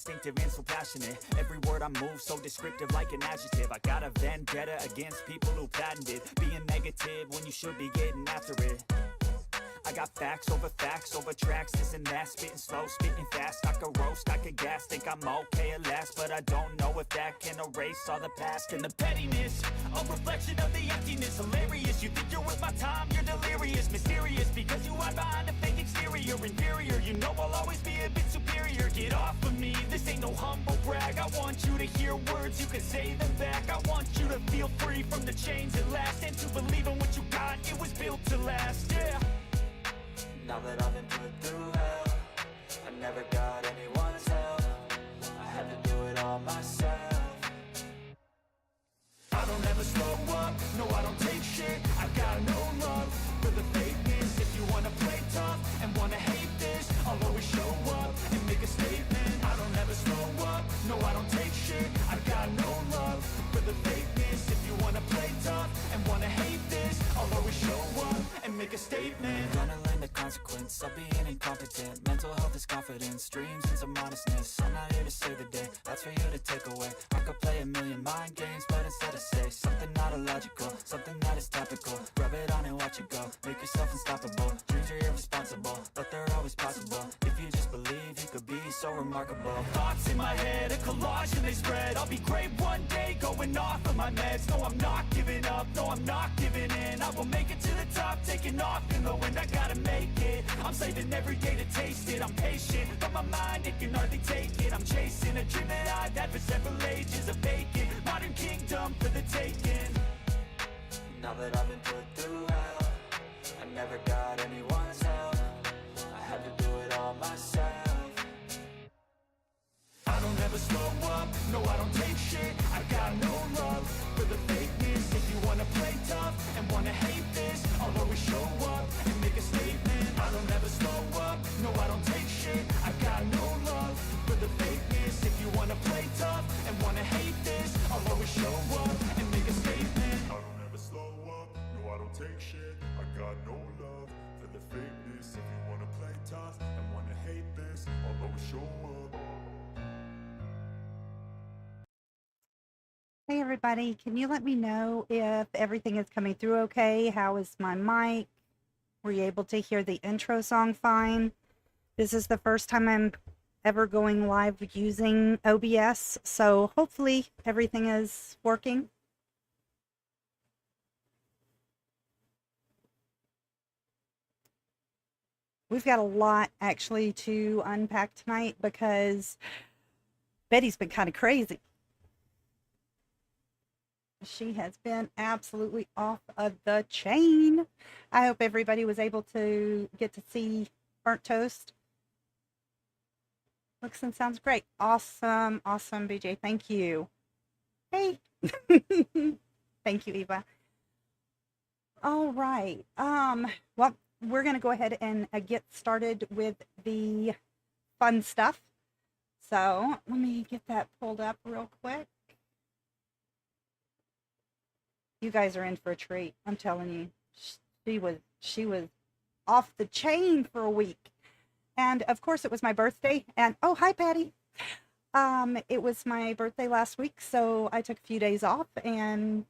instinctive and so passionate. Every word I move so descriptive like an adjective. I got a vendetta against people who patented being negative when you should be getting after it. I got facts over tracks, this and that. Spitting slow, spitting fast. I could roast, I could gas. Think I'm okay at last, but I don't know if that can erase all the past. And the pettiness, a reflection of the emptiness. Hilarious, you think you're worth my time, you're delirious. Mysterious, because you hide behind a fake exterior. Inferior, you know I'll always be a bit superior. Get off of me, this ain't no humble brag. I want you to hear words, you can say them back. I want you to feel free from the chains at last, and to believe in what you got, it was built to last, yeah. Now that I've been put through hell, I never got anyone's help. I had to do it all myself. I don't ever slow up, no I don't take shit. I got no love for the fakeness. If you wanna play tough and wanna hate this, I'll always show up and make a statement. I don't ever slow up, no I don't take shit. I got no love for the fakeness. If you wanna play tough and wanna hate this, I'll always show up and make a statement. Gonna learn the consequence of being incompetent. Mental health is confidence, dreams and some honestness. I'm not here to save the day, that's for you to take away. I could play a million mind games, but instead I say something not illogical, something that is topical. Rub it on and watch it go, make yourself unstoppable. Dreams are irresponsible, but they're always possible. If you just believe, you could be so remarkable. Thoughts in my head, a collage and they spread. I'll be great one day, going off of my meds. No, I'm not giving up, no, I'm not giving in. I will make it to the top, taking off in the wind. I gotta make it, I'm saving every day to taste it. I'm patient, but my mind, it can hardly take it. I'm chasing a dream that I've had for several ages. A vacant, modern kingdom for the taking. Now that I've been put through hell, I never got anyone's help. I had to do it all myself. I don't ever slow up, no I don't take shit. I got no love for the fakeness. If you wanna play tough and wanna hate this, I'll always show up and make a statement. I don't ever slow up, no I don't take shit. I got no love for the fakeness. If you wanna play tough and wanna hate this, I'll always show up and make a statement. I don't ever slow up, no I don't take shit. I got no love for the fakeness. If you wanna play tough and wanna hate this, I'll always show up. Hey everybody, can you let me know if everything is coming through okay? How is my mic? Were you able to hear the intro song fine? This is the first time I'm ever going live using OBS, so hopefully everything is working. We've got a lot actually to unpack tonight because Betty's been kind of crazy. She has been absolutely off of the chain. I hope everybody was able to get to see Burnt Toast. Looks and sounds great. Awesome, awesome, BJ. Thank you. Hey. Thank you, Eva. All right. Well, we're going to go ahead and get started with the fun stuff. So let me get that pulled up real quick. You guys are in for a treat. I'm telling you, she was off the chain for a week. And of course it was my birthday, and oh, hi Patty. It was my birthday last week, so I took a few days off, and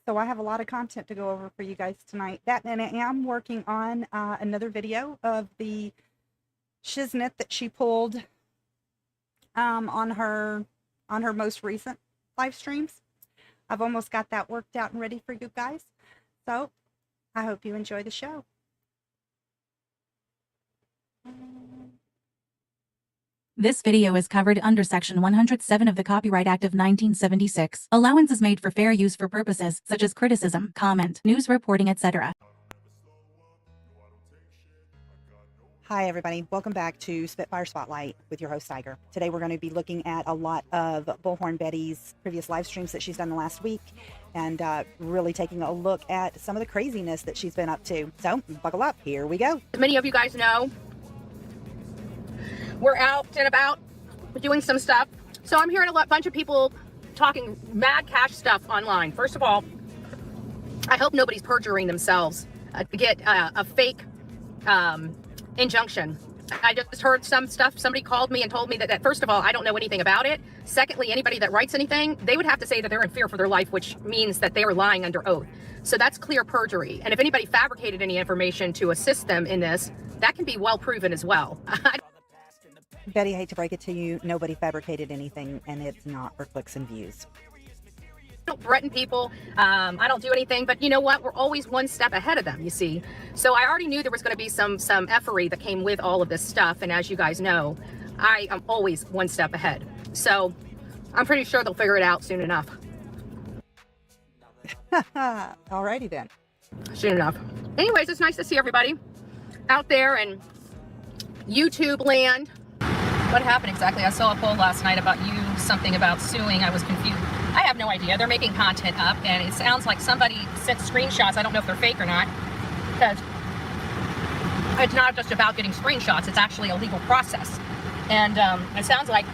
so I have a lot of content to go over for you guys tonight. That, and I am working on another video of the shiznit that she pulled on her most recent live streams. I've almost got that worked out and ready for you guys. So I hope you enjoy the show. This video is covered under Section 107 of the Copyright Act of 1976. Allowance is made for fair use for purposes such as criticism, comment, news reporting, etc. Hi everybody, welcome back to Spitfire Spotlight with your host Tiger. Today we're going to be looking at a lot of Bullhorn Betty's previous live streams that she's done the last week, and really taking a look at some of the craziness that she's been up to. So buckle up, here we go. As many of you guys know, we're out and about doing some stuff. So I'm hearing a bunch of people talking mad cash stuff online. First of all, I hope nobody's perjuring themselves to get a fake injunction I just heard some stuff. Somebody called me and told me that first of all, I don't know anything about it. Secondly, anybody that writes anything, they would have to say that they're in fear for their life, which means that they are lying under oath. So that's clear perjury. And if anybody fabricated any information to assist them in this, that can be well proven as well. Betty, I hate to break it to you, nobody fabricated anything, and it's not for clicks and views. I don't threaten people. I don't do anything, but you know what? We're always one step ahead of them, you see. So I already knew there was going to be some effery that came with all of this stuff. And as you guys know, I am always one step ahead. So I'm pretty sure they'll figure it out soon enough. Alrighty then. Soon enough. Anyways, it's nice to see everybody out there in YouTube land. What happened exactly? I saw a poll last night about something about suing. I was confused. I have no idea. They're making content up, and it sounds like somebody sent screenshots. I don't know if they're fake or not, because it's not just about getting screenshots. It's actually a legal process. And it sounds like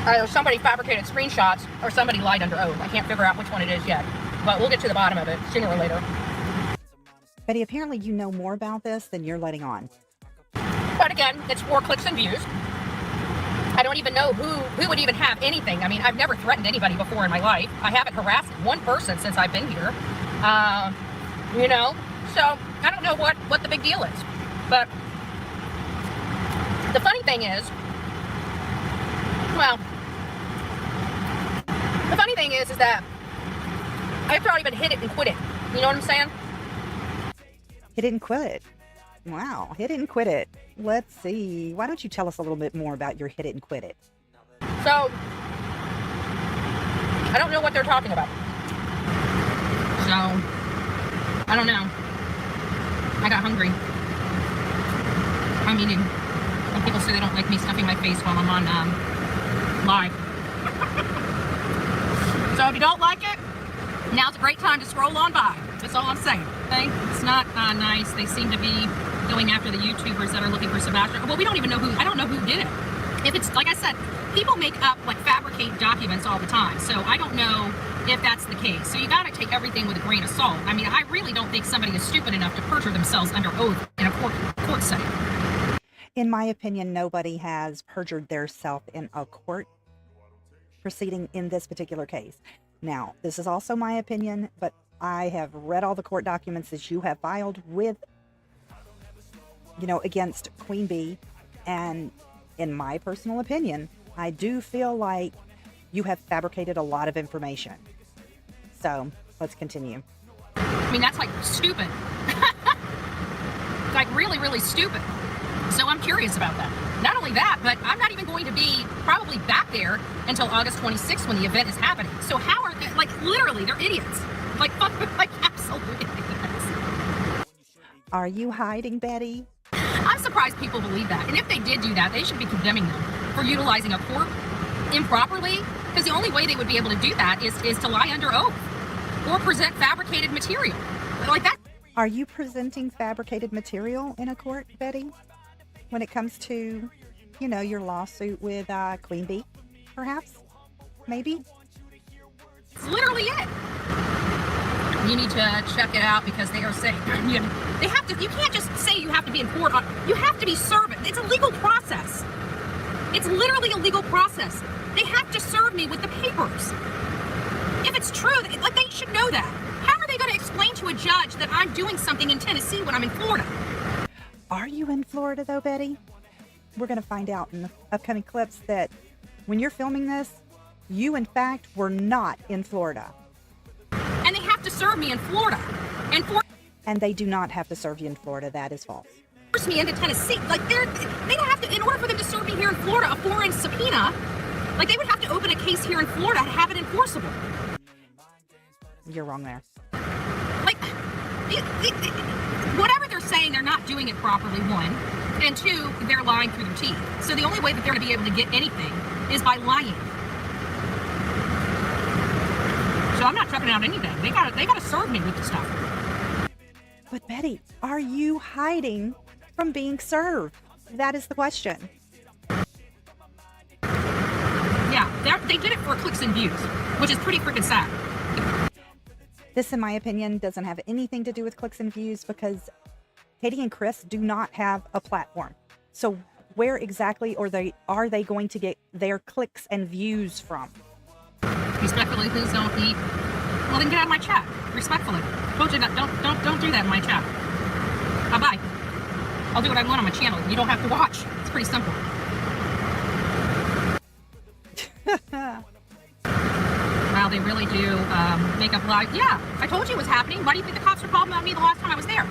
either somebody fabricated screenshots or somebody lied under oath. I can't figure out which one it is yet, but we'll get to the bottom of it sooner or later. Betty, apparently you know more about this than you're letting on. But again, it's for clicks and views. I don't even know who would even have anything. I mean, I've never threatened anybody before in my life. I haven't harassed one person since I've been here. You know, so I don't know what the big deal is. But the funny thing is, well, the funny thing is that I've already been hit it and quit it. You know what I'm saying? Hit it and quit it. Wow, hit it and quit it. Let's see. Why don't you tell us a little bit more about your hit it and quit it? So, I don't know what they're talking about. So, I don't know. I got hungry. I'm eating. And people say they don't like me stuffing my face while I'm on live. So if you don't like it, now's a great time to scroll on by. That's all I'm saying. Okay? It's not nice. They seem to be going after the YouTubers that are looking for Sebastian. Well, we don't even know who. I don't know who did it. If it's, like I said, people make up, like, fabricate documents all the time. So I don't know if that's the case. So you got to take everything with a grain of salt. I mean, I really don't think somebody is stupid enough to perjure themselves under oath in a court setting. In my opinion, nobody has perjured their self in a court proceeding in this particular case. Now, this is also my opinion, but I have read all the court documents that you have filed with, you know, against Queen Bee. And in my personal opinion, I do feel like you have fabricated a lot of information. So let's continue. I mean, that's like stupid. Like really, really stupid. So I'm curious about that. Not only that, but I'm not even going to be probably back there until August 26th when the event is happening. So how are they, like, literally, they're idiots. Like absolute idiots. Are you hiding, Betty? I'm surprised people believe that. And if they did do that, they should be condemning them for utilizing a court improperly, because the only way they would be able to do that is to lie under oath or present fabricated material. Like that. Are you presenting fabricated material in a court, Betty? When it comes to, you know, your lawsuit with Queen Bee, perhaps? Maybe? It's literally it. You need to check it out because they are saying they have to. You can't just say you have to be in court. You have to be served. It's a legal process. It's literally a legal process. They have to serve me with the papers. If it's true, like, they should know that. How are they going to explain to a judge that I'm doing something in Tennessee when I'm in Florida? Are you in Florida, though, Betty? We're going to find out in the upcoming clips that when you're filming this, you, in fact, were not in Florida. And they have to serve me in Florida. And they do not have to serve you in Florida. That is false. Force me into Tennessee. Like, they don't have to, in order for them to serve me here in Florida, a foreign subpoena, like, they would have to open a case here in Florida to have it enforceable. You're wrong there. Like, whatever they're saying, they're not doing it properly, one. And two, they're lying through their teeth. So the only way that they're going to be able to get anything is by lying. So I'm not checking out anything. They gotta serve me with the stuff. But Betty, are you hiding from being served? That is the question. Yeah, they did it for clicks and views, which is pretty freaking sad. This, in my opinion, doesn't have anything to do with clicks and views because Katie and Chris do not have a platform. So where exactly are they going to get their clicks and views from? Respectfully, please don't eat. Well, then get out of my chat. Respectfully. Told you that. Don't do that in my chat. Bye-bye. I'll do what I want on my channel. You don't have to watch. It's pretty simple. Wow, they really do make up lies. Yeah, I told you it was happening. Why do you think the cops were calling on me the last time I was there?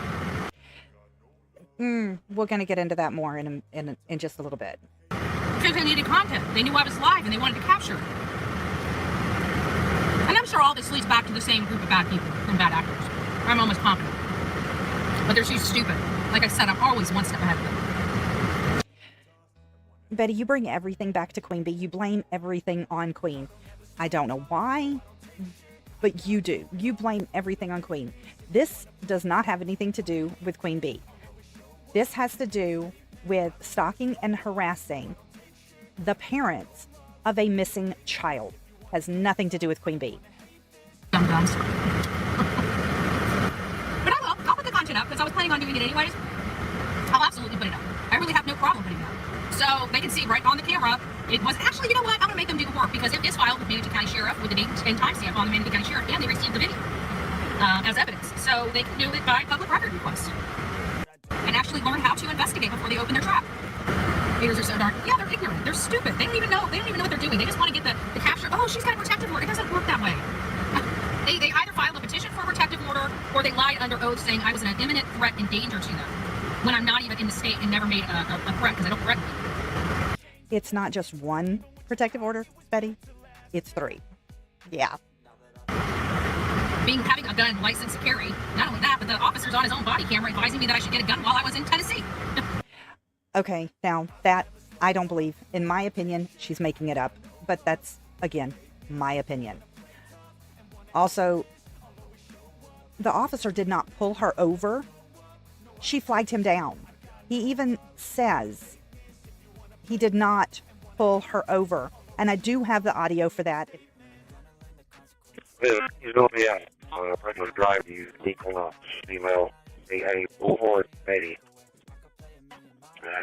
We're going to get into that more in just a little bit. Because they needed content. They knew I was live and they wanted to capture it. And I'm sure all this leads back to the same group of bad people and bad actors. I'm almost confident. But they're too stupid. Like I said, I'm always one step ahead of them. Betty, you bring everything back to Queen Bee. You blame everything on Queen. I don't know why, but you do. You blame everything on Queen. This does not have anything to do with Queen Bee. This has to do with stalking and harassing the parents of a missing child. Has nothing to do with Queen Bee. Dum-dums. But I will. I'll put the content up because I was planning on doing it anyways. I'll absolutely put it up. I really have no problem putting it up. So they can see right on the camera. It was actually, you know what? I'm going to make them do the work because it is filed with Manatee County Sheriff with the date and timestamp on the Manatee County Sheriff, and they received the video as evidence. So they can do it by public record request and actually learn how to investigate before they open their trap. Haters are so dark. Yeah, they're ignorant. They're stupid. They don't even know. They don't even know what they're doing. They just want to get the capture. Oh, she's got a protective order. It doesn't work that way. They either filed a petition for a protective order or they lied under oath saying I was an imminent threat and danger to them when I'm not even in the state and never made a threat because I don't threaten them. It's not just one protective order, Betty. It's 3. Yeah. Having a gun license to carry. Not only that, but the officer's on his own body camera advising me that I should get a gun while I was in Tennessee. Okay, now that I don't believe. In my opinion, she's making it up. But that's, again, my opinion. Also, the officer did not pull her over. She flagged him down. He even says he did not pull her over. And I do have the audio for that. You know me out on a regular drive to use equinox email a Bullhorn Betty.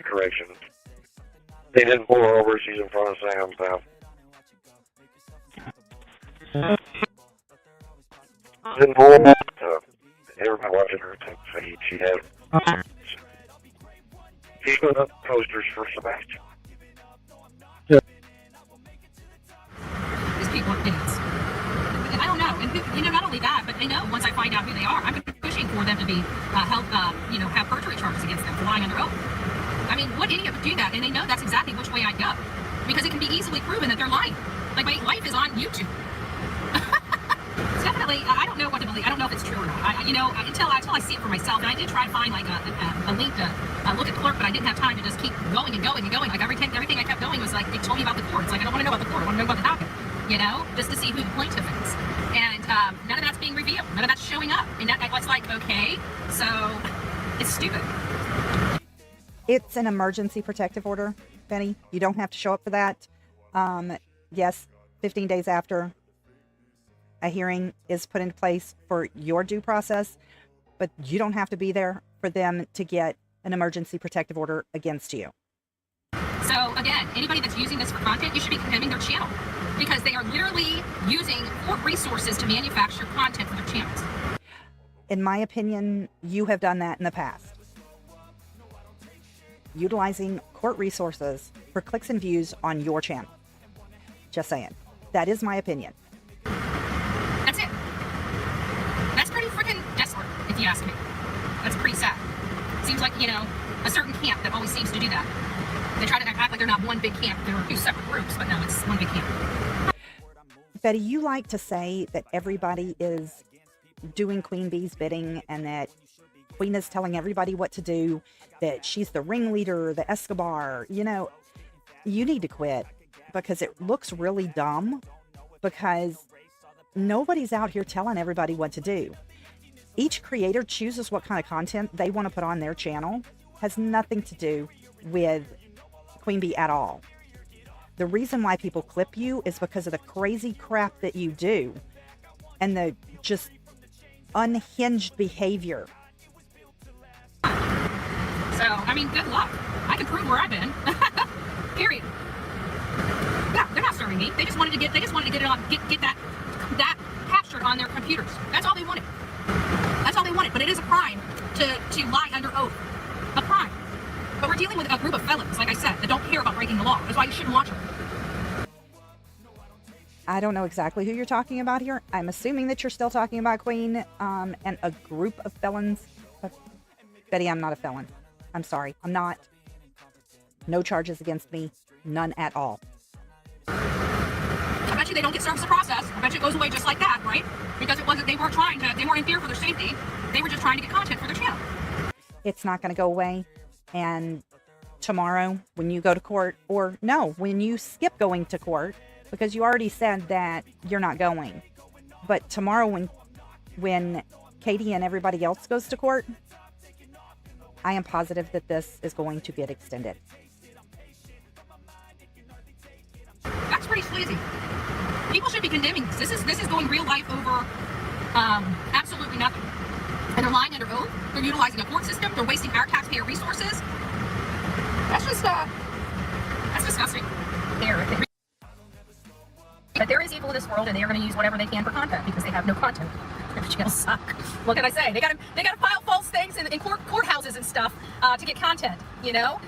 Correction. They didn't pull her over. She's in front of Sam's house. Didn't pull her over. Everybody watching her feed. She had. She's put up posters for Sebastian. These people are idiots. And I don't know. And not only that, but they know once I find out who they are, I'm pushing for them to be held, have perjury charges against them for lying under oath. I mean, what idiot would do that? And they know that's exactly which way I'd go. Because it can be easily proven that they're lying. Like, my life is on YouTube. It's definitely, I don't know what to believe. I don't know if it's true or not. Until I see it for myself. And I did try to find, like, a link to look at court, but I didn't have time to just keep going and going and going. Like, everything I kept going was, like, they told me about the court. It's like, I don't want to know about the court. I want to know about the docket. Just to see who the plaintiff is. And none of that's being revealed. None of that's showing up. And that was like, okay, so it's stupid. It's an emergency protective order, Benny. You don't have to show up for that. Yes, 15 days after a hearing is put into place for your due process, but you don't have to be there for them to get an emergency protective order against you. So again, anybody that's using this for content, you should be condemning their channel because they are literally using court resources to manufacture content for their channels. In my opinion, you have done that in the past. Utilizing court resources for clicks and views on your channel. Just saying. That is my opinion. That's it. That's pretty freaking desperate, if you ask me. That's pretty sad. Seems like, a certain camp that always seems to do that. They try to act like they're not one big camp. There are 2 separate groups, but no, it's one big camp. Betty, you like to say that everybody is doing Queen Bee's bidding and that Queen is telling everybody what to do, that she's the ringleader, the Escobar. You need to quit because it looks really dumb because nobody's out here telling everybody what to do. Each creator chooses what kind of content they want to put on their channel. Has nothing to do with Queen Bee at all. The reason why people clip you is because of the crazy crap that you do and the just unhinged behavior. So, good luck. I can prove where I've been. Period. Yeah, they're not serving me. They just wanted to get it on, get that captured on their computers. That's all they wanted. That's all they wanted. But it is a crime to lie under oath. A crime. But we're dealing with a group of felons, like I said, that don't care about breaking the law. That's why you shouldn't watch them. I don't know exactly who you're talking about here. I'm assuming that you're still talking about Queen and a group of felons. But Betty, I'm not a felon. I'm sorry. I'm not. No charges against me. None at all. I bet you they don't get service of process. I bet you it goes away just like that, right? Because they weren't in fear for their safety. They were just trying to get content for their channel. It's not going to go away. And tomorrow when you go to court, or no, when you skip going to court, because you already said that you're not going. But tomorrow when Katie and everybody else goes to court, I am positive that this is going to get extended. That's pretty sleazy. People should be condemning this. This is going real life over absolutely nothing. And they're lying under oath. They're utilizing a court system. They're wasting our taxpayer resources. That's just that's disgusting. But there is evil in this world, and they are going to use whatever they can for content because they have no content. Their channels suck. What can I say? They got to file false things in courthouses and stuff to get content. You know.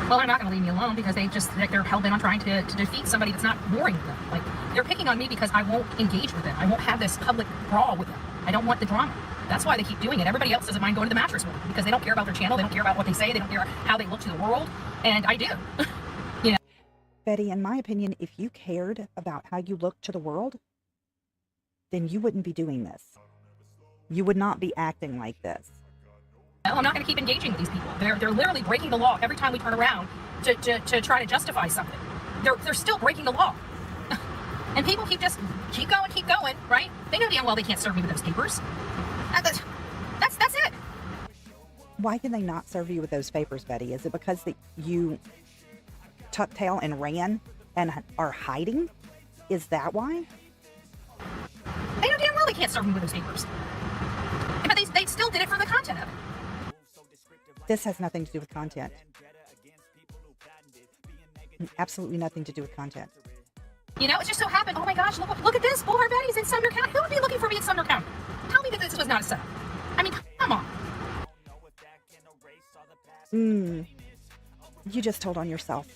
Well, they're not going to leave me alone because they're hell-bent on trying to defeat somebody that's not warring them. Like, they're picking on me because I won't engage with them. I won't have this public brawl with them. I don't want the drama. That's why they keep doing it. Everybody else doesn't mind going to the mattress room because they don't care about their channel. They don't care about what they say. They don't care how they look to the world. And I do. You know. Betty, in my opinion, if you cared about how you look to the world, then you wouldn't be doing this. You would not be acting like this. I'm not going to keep engaging with these people. They're literally breaking the law every time we turn around to try to justify something. They're still breaking the law. And people keep going, right? They know damn well they can't serve me with those papers. That's it. Why can they not serve you with those papers, Betty? Is it because that you tucked tail and ran and are hiding? Is that why? They know damn well they can't serve me with those papers. But they still did it for the content of it. This has nothing to do with content. Absolutely nothing to do with content. You know, it just so happened, oh my gosh, look at this. Bullhorn Betty's in Sumner County. Who would be looking for me in Sumner County? Tell me that this was not a setup. I mean, come on. You just told on yourself.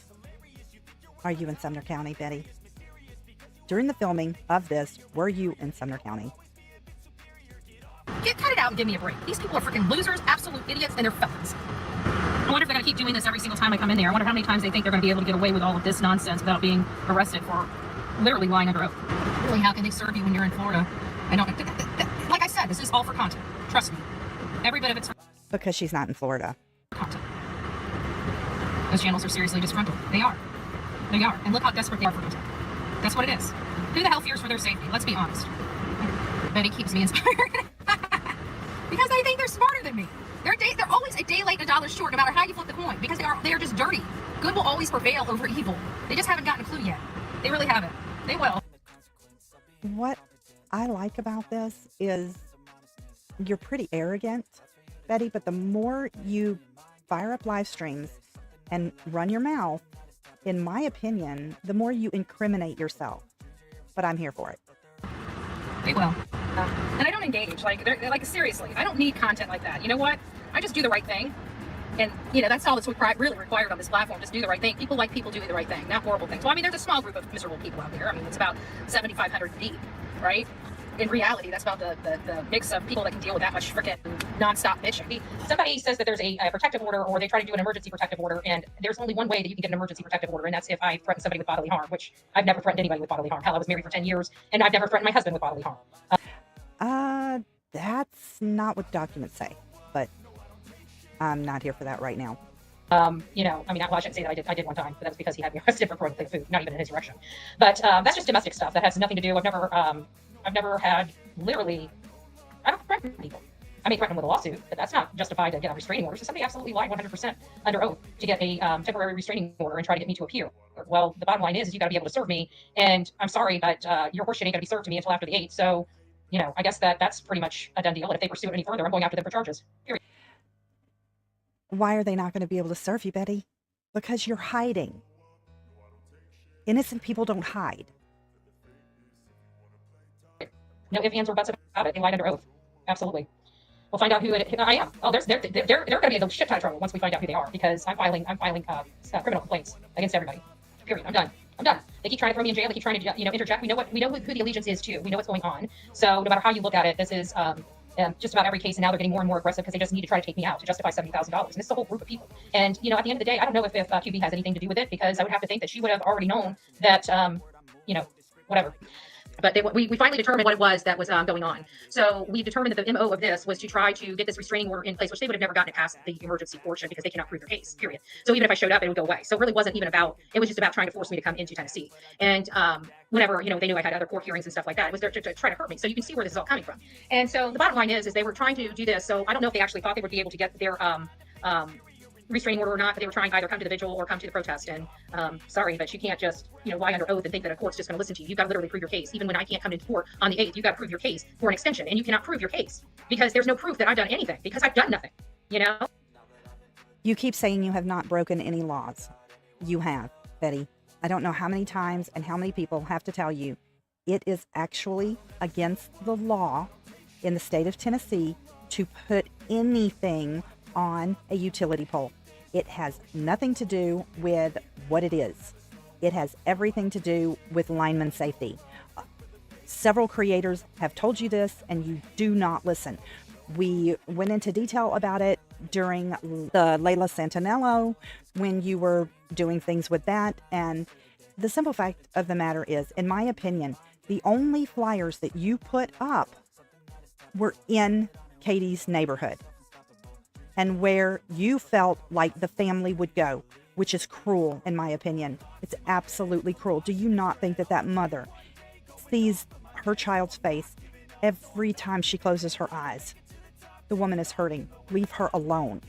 Are you in Sumner County, Betty? During the filming of this, were you in Sumner County? Cut it out and give me a break. These people are freaking losers, absolute idiots, and they're felons. I wonder if they're going to keep doing this every single time I come in there. I wonder how many times they think they're going to be able to get away with all of this nonsense without being arrested for literally lying under oath. Really, how can they serve you when you're in Florida? I don't. Like I said, this is all for content. Trust me. Every bit of it's for Because she's not in Florida. content. Those channels are seriously disgruntled. They are. They are. And look how desperate they are for content. That's what it is. Who the hell fears for their safety? Let's be honest. Betty keeps me inspired. Because they think they're smarter than me. They're always a day late and a dollar short, no matter how you flip the coin. Because they are just dirty. Good will always prevail over evil. They just haven't gotten a clue yet. They really haven't. They will. What I like about this is you're pretty arrogant, Betty, but the more you fire up live streams and run your mouth, in my opinion, the more you incriminate yourself. But I'm here for it. They will. And I don't engage. Like seriously, I don't need content like that. You know what? I just do the right thing. And, you know, that's all that's really required on this platform. Just do the right thing. People like people doing the right thing, not horrible things. Well, I mean, there's a small group of miserable people out there. I mean, it's about 7,500 deep, right? In reality, that's about the mix of people that can deal with that much freaking nonstop bitching. Somebody says that there's a protective order, or they try to do an emergency protective order, and there's only one way that you can get an emergency protective order, and that's if I threaten somebody with bodily harm, which I've never threatened anybody with bodily harm. Hell, I was married for 10 years, and I've never threatened my husband with bodily harm. That's not what documents say, but I'm not here for that right now. You know, I mean, well, I shouldn't say that I did one time, but that's because he had me arrested for throwing food, not even in his direction. But that's just domestic stuff. That has nothing to do. I've never had literally. I don't threaten people. I may threaten them with a lawsuit, but that's not justified to get a restraining order. So somebody absolutely lied 100% under oath to get a temporary restraining order and try to get me to appear. Well, the bottom line is you got to be able to serve me. And I'm sorry, but your horseshit ain't going to be served to me until after the 8th. So, you know, I guess that's pretty much a done deal. And if they pursue it any further, I'm going after them for charges. Period. Why are they not going to be able to serve you, Betty? Because you're hiding. Innocent people don't hide. No ifs, ands, or buts about it. They lied under oath. Absolutely. We'll find out who I am. Oh, they're going to be in a shit ton of trouble once we find out who they are, because I'm filing criminal complaints against everybody. Period. I'm done. They keep trying to throw me in jail. They keep trying to interject. We know who the allegiance is too. We know what's going on. So no matter how you look at it, this is just about every case, and now they're getting more and more aggressive because they just need to try to take me out to justify $70,000. And this is a whole group of people. And at the end of the day, I don't know if QB has anything to do with it, because I would have to think that she would have already known that whatever. But we finally determined what it was that was going on. So we determined that the MO of this was to try to get this restraining order in place, which they would have never gotten it past the emergency portion because they cannot prove their case, period. So even if I showed up, it would go away. So it really wasn't even about, it was just about trying to force me to come into Tennessee. And whenever, they knew I had other court hearings and stuff like that, it was there to try to hurt me. So you can see where this is all coming from. And so the bottom line is they were trying to do this. So I don't know if they actually thought they would be able to get their restraining order or not, but they were trying to either come to the vigil or come to the protest. And sorry, but you can't just lie under oath and think that a court's just going to listen to you. You've got to literally prove your case. Even when I can't come into court on the 8th, you've got to prove your case for an extension, and you cannot prove your case because there's no proof that I've done anything, because I've done nothing. You keep saying you have not broken any laws. You have, Betty. I don't know how many times and how many people have to tell you it is actually against the law in the state of Tennessee to put anything on a utility pole. It has nothing to do with what it is. It has everything to do with lineman safety. Several creators have told you this, and you do not listen. We went into detail about it during the Layla Santinello when you were doing things with that. And the simple fact of the matter is, in my opinion, the only flyers that you put up were in Katie's neighborhood and where you felt like the family would go, which is cruel, in my opinion. It's absolutely cruel. Do you not think that mother sees her child's face every time she closes her eyes? The woman is hurting. Leave her alone.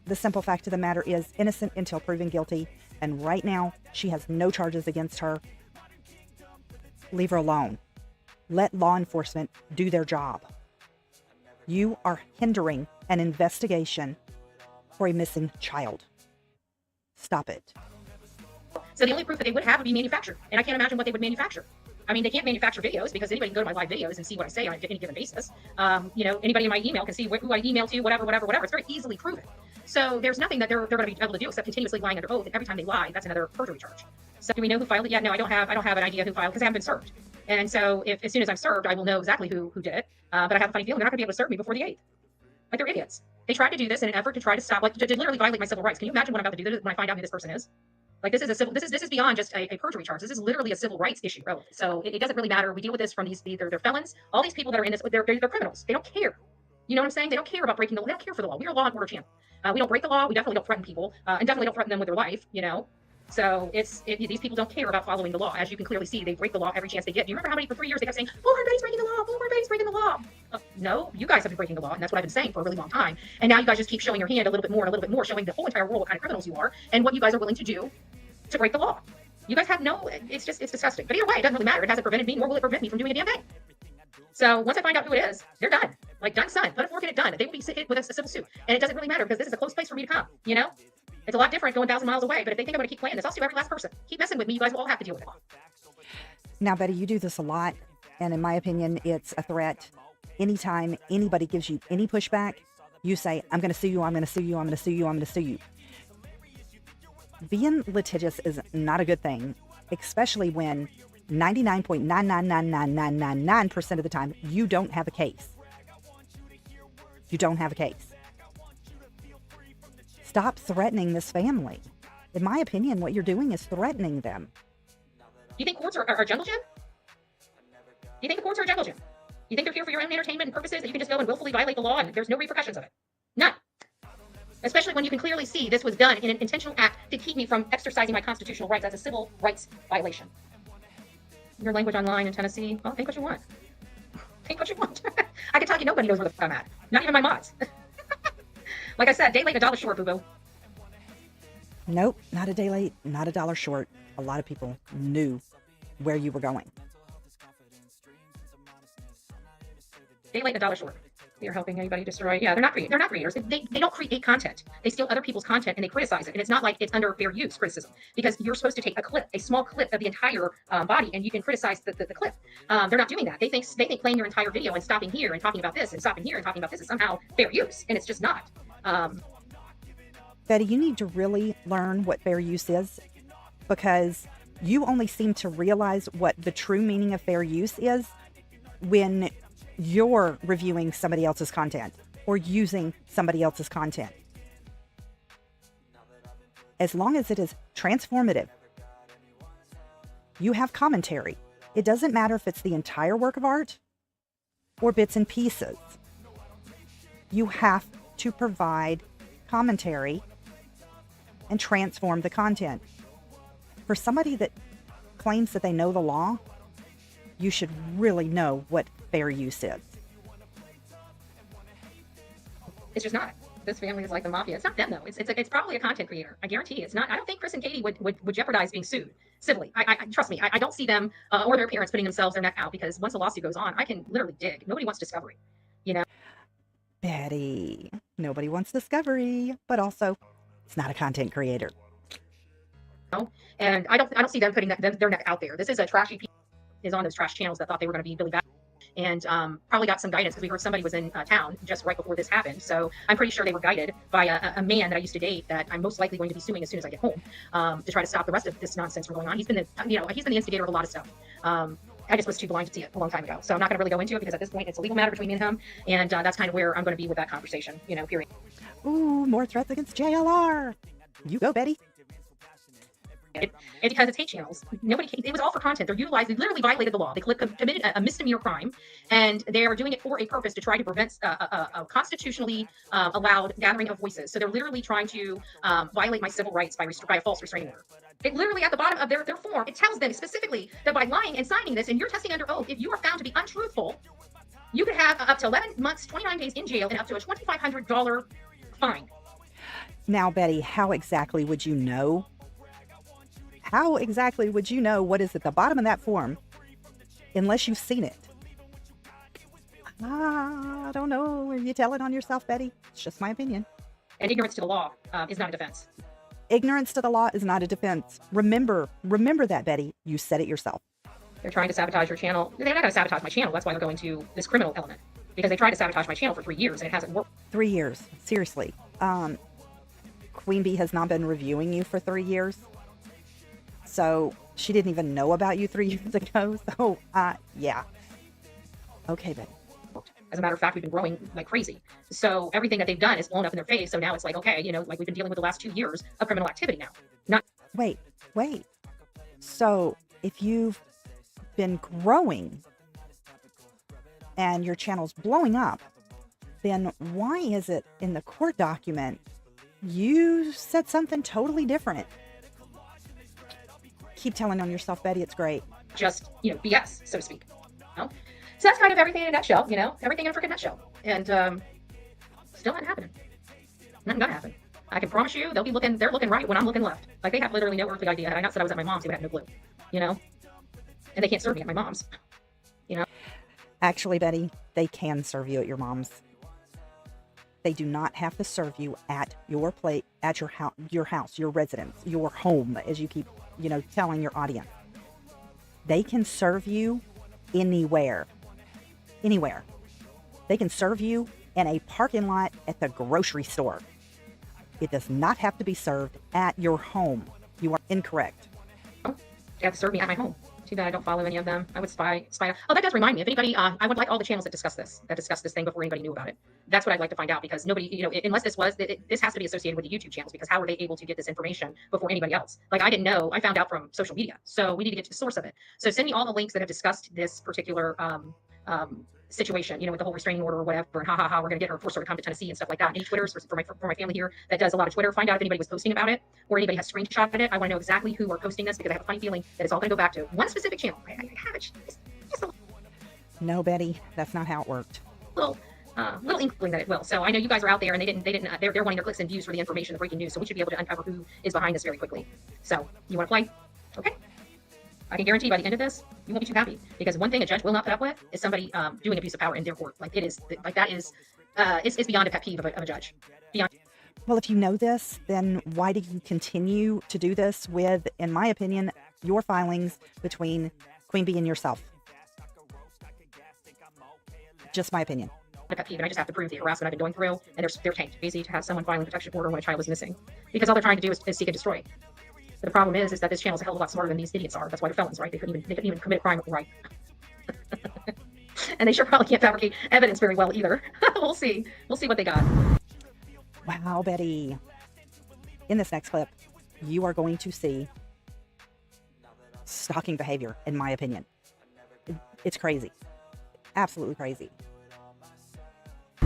The simple fact of the matter is, innocent until proven guilty, and right now she has no charges against her. Leave her alone. Let law enforcement do their job. You are hindering an investigation for a missing child. Stop it. So the only proof that they would have would be manufactured. And I can't imagine what they would manufacture. I mean, they can't manufacture videos because anybody can go to my live videos and see what I say on any given basis. Anybody in my email can see who I email to, whatever. It's very easily proven. So there's nothing that they're going to be able to do except continuously lying under oath. And every time they lie, that's another perjury charge. So do we know who filed it yet? No, I don't have an idea who filed because I haven't been served. And so if as soon as I'm served, I will know exactly who did it. But I have a funny feeling they're not going to be able to serve me before the 8th. Like, they're idiots. They tried to do this in an effort to try to stop, to literally violate my civil rights. Can you imagine what I'm about to do when I find out who this person is? Like, this is beyond just a perjury charge. This is literally a civil rights issue. So it doesn't really matter. We deal with this from they're felons. All these people that are in this, they're criminals. They don't care. You know what I'm saying? They don't care about breaking the law. They don't care for the law. We are law and order champ. We don't break the law. We definitely don't threaten people, and definitely don't threaten them with their life. So these people don't care about following the law. As you can clearly see, they break the law every chance they get. Do you remember how many for 3 years they kept saying, Bullhorn Betty's breaking the law, Bullhorn Betty's breaking the law? No, you guys have been breaking the law, and that's what I've been saying for a really long time. And now you guys just keep showing your hand a little bit more, showing the whole entire world what kind of criminals you are and what you guys are willing to do to break the law. You guys have it's disgusting. But either way, it doesn't really matter. It hasn't prevented me, nor will it prevent me from doing a damn thing. So once I find out who it is, they're done. Like, done, son. Put a fork in it, done. They will be hit with a civil suit. And it doesn't really matter because this is a close place for me to come, It's a lot different going 1,000 miles away, but if they think I'm going to keep playing this, I'll sue every last person. Keep messing with me, you guys will all have to deal with it. Now, Betty, you do this a lot, and in my opinion, it's a threat. Anytime anybody gives you any pushback, you say, I'm going to sue you, I'm going to sue you, I'm going to sue you, I'm going to sue you. Being litigious is not a good thing, especially when 99.9999999% of the time, you don't have a case. You don't have a case. Stop threatening this family. In my opinion, what you're doing is threatening them. Do you think courts are a jungle gym? Do you think the courts are a jungle gym? You think they're here for your own entertainment and purposes that you can just go and willfully violate the law and there's no repercussions of it? None. Especially when you can clearly see this was done in an intentional act to keep me from exercising my constitutional rights as a civil rights violation. Your language online in Tennessee, well, think what you want. Think what you want. I can tell you nobody knows where the fuck I'm at. Not even my mods. Like I said, day late, $1 short, boo-boo. Nope, not a day late, not $1 short. A lot of people knew where you were going. Day late, $1 short. They're helping anybody destroy. Yeah, they're not creators. They don't create content. They steal other people's content and they criticize it. And it's not like it's under fair use criticism, because you're supposed to take a small clip of the entire body, and you can criticize the clip. They're not doing that. They think playing your entire video and stopping here and talking about this and stopping here and talking about this is somehow fair use, and it's just not. Betty, you need to really learn what fair use is, because you only seem to realize what the true meaning of fair use is when you're reviewing somebody else's content or using somebody else's content. As long as it is transformative, you have commentary. It doesn't matter if it's the entire work of art or bits and pieces. You have to provide commentary and transform the content. For somebody that claims that they know the law, you should really know what fair use is. It's just not. This family is like the mafia. It's not them though. It's probably a content creator. I guarantee it's not. I don't think Chris and Katie would jeopardize being sued civilly. I trust me. I don't see them or their parents putting their neck out, because once a lawsuit goes on, I can literally dig. Nobody wants discovery, you know. Betty, nobody wants discovery, but also it's not a content creator. And I don't see them putting their neck out there. This is a trashy piece is on those trash channels that thought they were going to be Billy Bad, and probably got some guidance, because we heard somebody was in town just right before this happened. So I'm pretty sure they were guided by a man that I used to date that I'm most likely going to be suing as soon as I get home, to try to stop the rest of this nonsense from going on. He's been the instigator of a lot of stuff. I just was too blind to see it a long time ago. So I'm not going to really go into it, because at this point it's a legal matter between me and him, and that's kind of where I'm going to be with that conversation, period. Ooh, more threats against JLR. You go, Betty. It's because it's hate channels. It was all for content. They literally violated the law. They committed a misdemeanor crime, and they are doing it for a purpose, to try to prevent a constitutionally allowed gathering of voices. So they're literally trying to violate my civil rights by a false restraining order. It literally, at the bottom of their form, it tells them specifically that by lying and signing this, and you're testing under oath, if you are found to be untruthful, you could have up to 11 months, 29 days in jail, and up to a $2,500 fine. Now, Betty, how exactly would you know? How exactly would you know what is at the bottom of that form unless you've seen it? I don't know. Are you telling on yourself, Betty? It's just my opinion. And ignorance to the law is not a defense. Ignorance to the law is not a defense. Remember that, Betty. You said it yourself. They're trying to sabotage your channel. They're not going to sabotage my channel. That's why they're going to this criminal element, because they tried to sabotage my channel for 3 years and it hasn't worked. 3 years. Seriously. Queen Bee has not been reviewing you for 3 years. So she didn't even know about you 3 years ago. So, yeah. Okay, Betty. As a matter of fact, we've been growing like crazy. So everything that they've done is blown up in their face. So now it's like, okay, like we've been dealing with the last 2 years of criminal activity now. Wait. So if you've been growing and your channel's blowing up, then why is it in the court document you said something totally different? Keep telling on yourself, Betty. It's great. Just, BS, so to speak. So that's kind of everything in a nutshell, everything in a freaking nutshell. And still not happening. Nothing gonna happen. I can promise you they're looking right when I'm looking left. Like, they have literally no earthly idea. Had I not said I was at my mom's, they would have no clue, And they can't serve me at my mom's, Actually, Betty, they can serve you at your mom's. They do not have to serve you at your place, at your house, your residence, your home, as you keep, telling your audience. They can serve you anywhere. They can serve you in a parking lot at the grocery store. It does not have to be served at your home. You are incorrect. They have to serve me at my home. Too bad I don't follow any of them. I would spy. Oh, that does remind me. If anybody, I would like all the channels that discuss this thing before anybody knew about it. That's what I'd like to find out, because nobody, unless this has to be associated with the YouTube channels, because how were they able to get this information before anybody else? Like, I didn't know. I found out from social media. So we need to get to the source of it. So send me all the links that have discussed this particular situation, with the whole restraining order or whatever, and we're going to get her forced her to come to Tennessee and stuff like that. Any Twitters for my family here that does a lot of Twitter, find out if anybody was posting about it or anybody has screenshotted it. I want to know exactly who are posting this, because I have a funny feeling that it's all going to go back to one specific channel. I have it. Just a No, Betty, that's not how it worked. little inkling that it will. So I know you guys are out there, and they're wanting their clicks and views for the information, the breaking news. So we should be able to uncover who is behind this very quickly. So you want to play? Okay. I can guarantee by the end of this, you won't be too happy, because one thing a judge will not put up with is somebody doing abuse of power in their court. Like it is, like that is, it's beyond a pet peeve of a judge. Beyond. Well, if you know this, then why do you continue to do this with, in my opinion, your filings between Queen Bee and yourself? Just my opinion. A pet peeve, and I just have to prove the harassment I've been going through, and they're tanked. It's easy to have someone filing a protection order when a child is missing, because all they're trying to do is seek and destroy. But the problem is that this channel is a hell of a lot smarter than these idiots are. That's why they're felons, right? They couldn't even commit a crime right. And they sure probably can't fabricate evidence very well either. We'll see what they got. Wow, Betty. In this next clip, you are going to see stalking behavior, in my opinion. It's crazy. Absolutely crazy.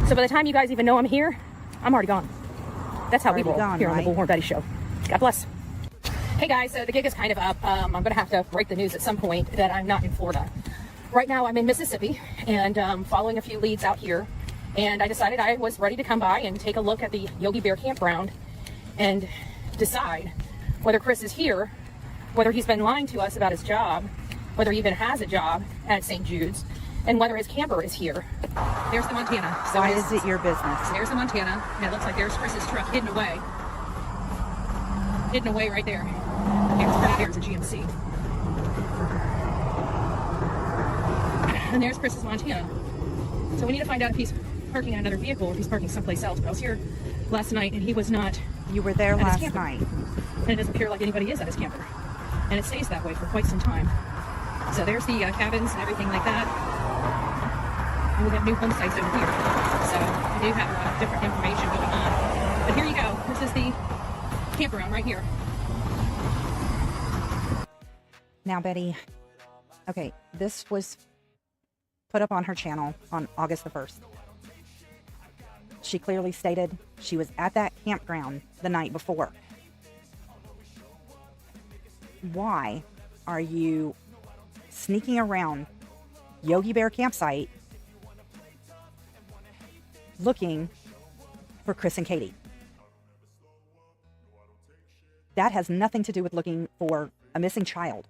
So by the time you guys even know I'm here, I'm already gone. That's how we roll here on the Bullhorn Betty show. God bless. Hey guys, so the gig is kind of up. I'm going to have to break the news at some point that I'm not in Florida. Right now I'm in Mississippi and following a few leads out here. And I decided I was ready to come by and take a look at the Yogi Bear campground and decide whether Chris is here, whether he's been lying to us about his job, whether he even has a job at St. Jude's, and whether his camper is here. There's the Montana. So why is it your business? There's the Montana, and it looks like there's Chris's truck hidden away. Hidden away right there. There's a GMC. And there's Chris's Montana. So we need to find out if he's parking in another vehicle or if he's parking someplace else. But I was here last night and he was not. You were there last night. And it doesn't appear like anybody is at his camper. And it stays that way for quite some time. So there's the cabins and everything like that. And we have new home sites over here. So we do have a lot of different information going on. But here you go. This is the campground right here. Now, Betty, okay, this was put up on her channel on August the 1st. She clearly stated she was at that campground the night before. Why are you sneaking around Yogi Bear campsite looking for Chris and Katie? That has nothing to do with looking for a missing child.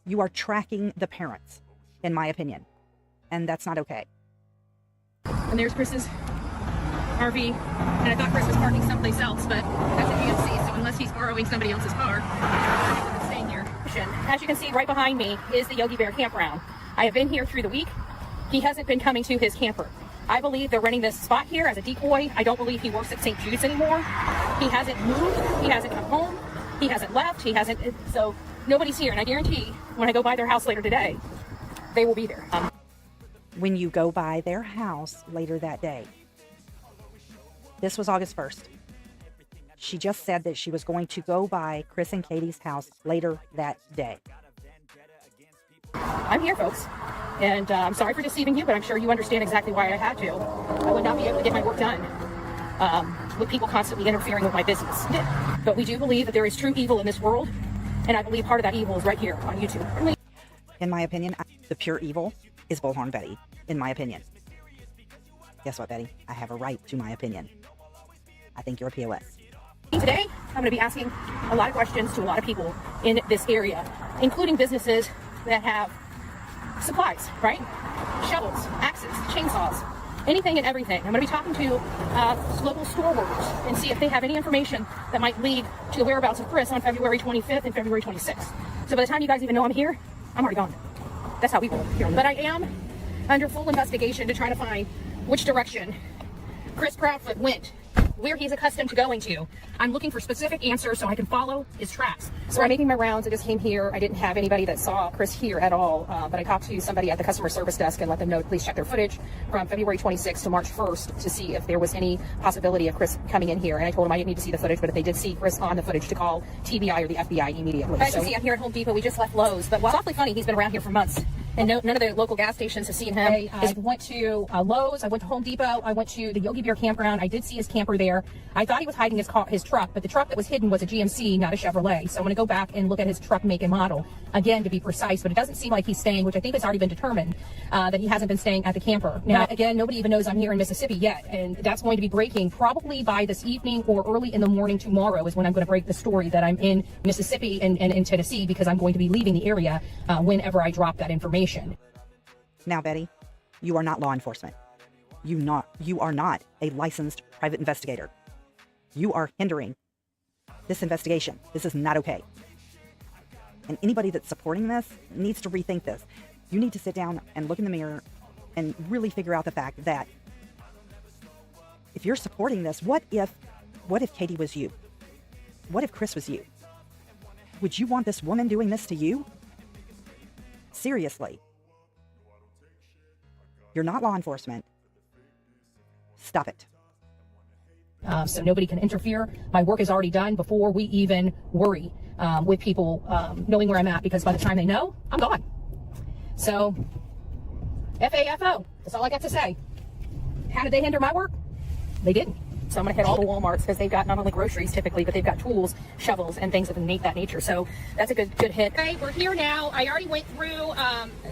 You are tracking the parents, in my opinion, and that's not okay. And there's Chris's RV, and I thought Chris was parking someplace else, but that's a GMC, so unless he's borrowing somebody else's car, he's staying here. As you can see, right behind me is the Yogi Bear campground. I have been here through the week. He hasn't been coming to his camper. I believe they're renting this spot here as a decoy. I don't believe he works at St. Jude's anymore. He hasn't moved. He hasn't come home. He hasn't left. He hasn't. So nobody's here. And I guarantee when I go by their house later today, they will be there. When you go by their house later that day, this was August 1st. She just said that she was going to go by Chris and Katie's house later that day. I'm here, folks. And I'm sorry for deceiving you, but I'm sure you understand exactly why I had to. I would not be able to get my work done with people constantly interfering with my business. But we do believe that there is true evil in this world, and I believe part of that evil is right here on YouTube. In my opinion, the pure evil is Bullhorn Betty, in my opinion. Guess what, Betty? I have a right to my opinion. I think you're a POS. Today, I'm going to be asking a lot of questions to a lot of people in this area, including businesses that have supplies, right? Shovels, axes, chainsaws, anything and everything. I'm going to be talking to local store workers and see if they have any information that might lead to the whereabouts of Chris on February 25th and February 26th. So by the time you guys even know I'm here, I'm already gone. That's how we roll here. But I am under full investigation to try to find which direction Chris Proudfoot went, where he's accustomed to going to. I'm looking for specific answers so I can follow his tracks. So I'm making my rounds. I just came here. I didn't have anybody that saw Chris here at all, but I talked to somebody at the customer service desk and let them know to please check their footage from February 26th to March 1st to see if there was any possibility of Chris coming in here. And I told them I didn't need to see the footage, but if they did see Chris on the footage, to call TBI or the FBI immediately. As you see, I'm here at Home Depot. We just left Lowe's, but it's awfully funny. He's been around here for months. And none of the local gas stations have seen him. I went to Lowe's, I went to Home Depot, I went to the Yogi Bear campground. I did see his camper there. I thought he was hiding his truck, but the truck that was hidden was a GMC, not a Chevrolet. So I'm going to go back and look at his truck make and model, again, to be precise. But it doesn't seem like he's staying, which I think has already been determined, that he hasn't been staying at the camper. Now, again, nobody even knows I'm here in Mississippi yet, and that's going to be breaking probably by this evening or early in the morning tomorrow is when I'm going to break the story that I'm in Mississippi and in Tennessee, because I'm going to be leaving the area whenever I drop that information. Now, Betty, you are not law enforcement. You are not a licensed private investigator. You are hindering this investigation. This is not okay. And anybody that's supporting this needs to rethink this. You need to sit down and look in the mirror and really figure out the fact that if you're supporting this, what if Katie was you? What if Chris was you? Would you want this woman doing this to you? Seriously. You're not law enforcement. Stop it. So nobody can interfere. My work is already done before we even worry with people knowing where I'm at, because by the time they know, I'm gone. So, FAFO. That's all I got to say. How did they hinder my work? They didn't. So I'm going to hit all the Walmarts, because they've got not only groceries typically, but they've got tools, shovels, and things of that nature. So that's a good hit. Okay, we're here now. I already went through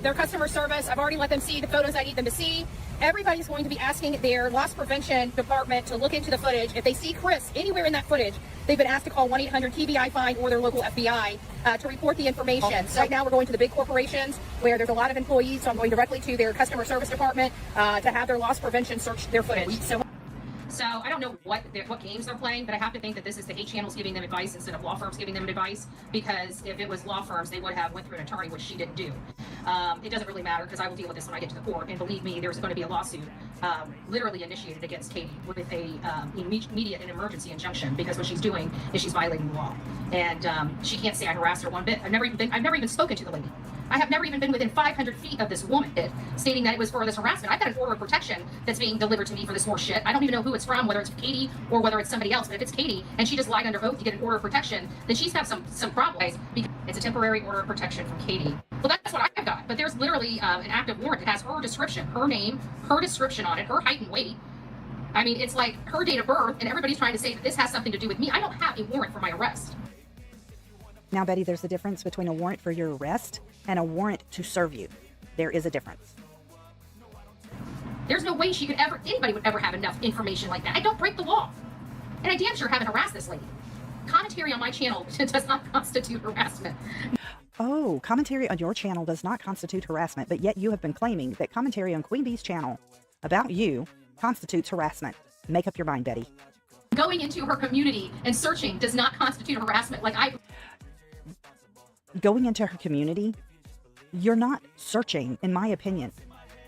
their customer service. I've already let them see the photos I need them to see. Everybody's going to be asking their loss prevention department to look into the footage. If they see Chris anywhere in that footage, they've been asked to call 1-800-TBI-FIND or their local FBI to report the information. So right now we're going to the big corporations where there's a lot of employees, so I'm going directly to their customer service department to have their loss prevention search their footage. So I don't know what games they're playing, but I have to think that this is the hate channels giving them advice instead of law firms giving them advice, because if it was law firms, they would have went through an attorney, which she didn't do. It doesn't really matter, because I will deal with this when I get to the court. And believe me, there's going to be a lawsuit literally initiated against Katie with a immediate and emergency injunction, because what she's doing is she's violating the law. And she can't say I harassed her one bit. I've never even spoken to the lady. I have never even been within 500 feet of this woman stating that it was for this harassment. I've got an order of protection that's being delivered to me for this horse shit. I don't even know who it's from, whether it's Katie or whether it's somebody else. But if it's Katie and she just lied under oath to get an order of protection, then she's got some problems. It's a temporary order of protection from Katie. Well, that's what I've got. But there's literally an active warrant that has her description, her name, her description on it, her height and weight. I mean, it's like her date of birth, and everybody's trying to say that this has something to do with me. I don't have a warrant for my arrest. Now, Betty, there's a difference between a warrant for your arrest and a warrant to serve you. There is a difference. There's no way anybody would ever have enough information like that. I don't break the law. And I damn sure haven't harassed this lady. Commentary on my channel does not constitute harassment. Oh, commentary on your channel does not constitute harassment, but yet you have been claiming that commentary on Queen Bee's channel about you constitutes harassment. Make up your mind, Betty. Going into her community and searching does not constitute harassment. Going into her community, you're not searching, in my opinion.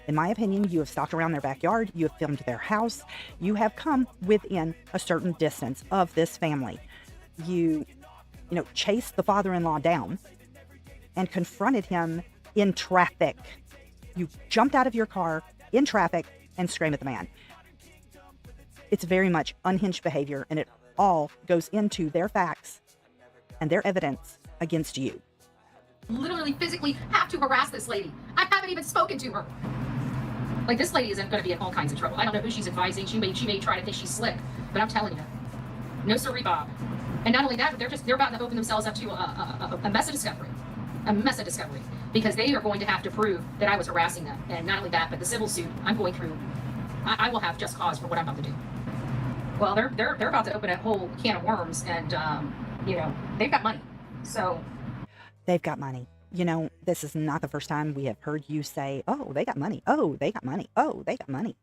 In my opinion, you have stalked around their backyard, you have filmed their house, you have come within a certain distance of this family. You chased the father-in-law down and confronted him in traffic. You jumped out of your car in traffic and screamed at the man. It's very much unhinged behavior, and it all goes into their facts and their evidence against you. Literally physically have to harass this lady. I haven't even spoken to her. Like, this lady isn't going to be in all kinds of trouble. I don't know who she's advising. She may try to think she's slick, but I'm telling you, no siree, Bob. And not only that, but they're about to open themselves up to a mess of discovery, because they are going to have to prove that I was harassing them. And not only that, but the civil suit I'm going through, I will have just cause for what I'm about to do. Well, they're about to open a whole can of worms, and they've got money, so. They've got money. This is not the first time we have heard you say, oh, they got money. Oh, they got money. Oh, they got money.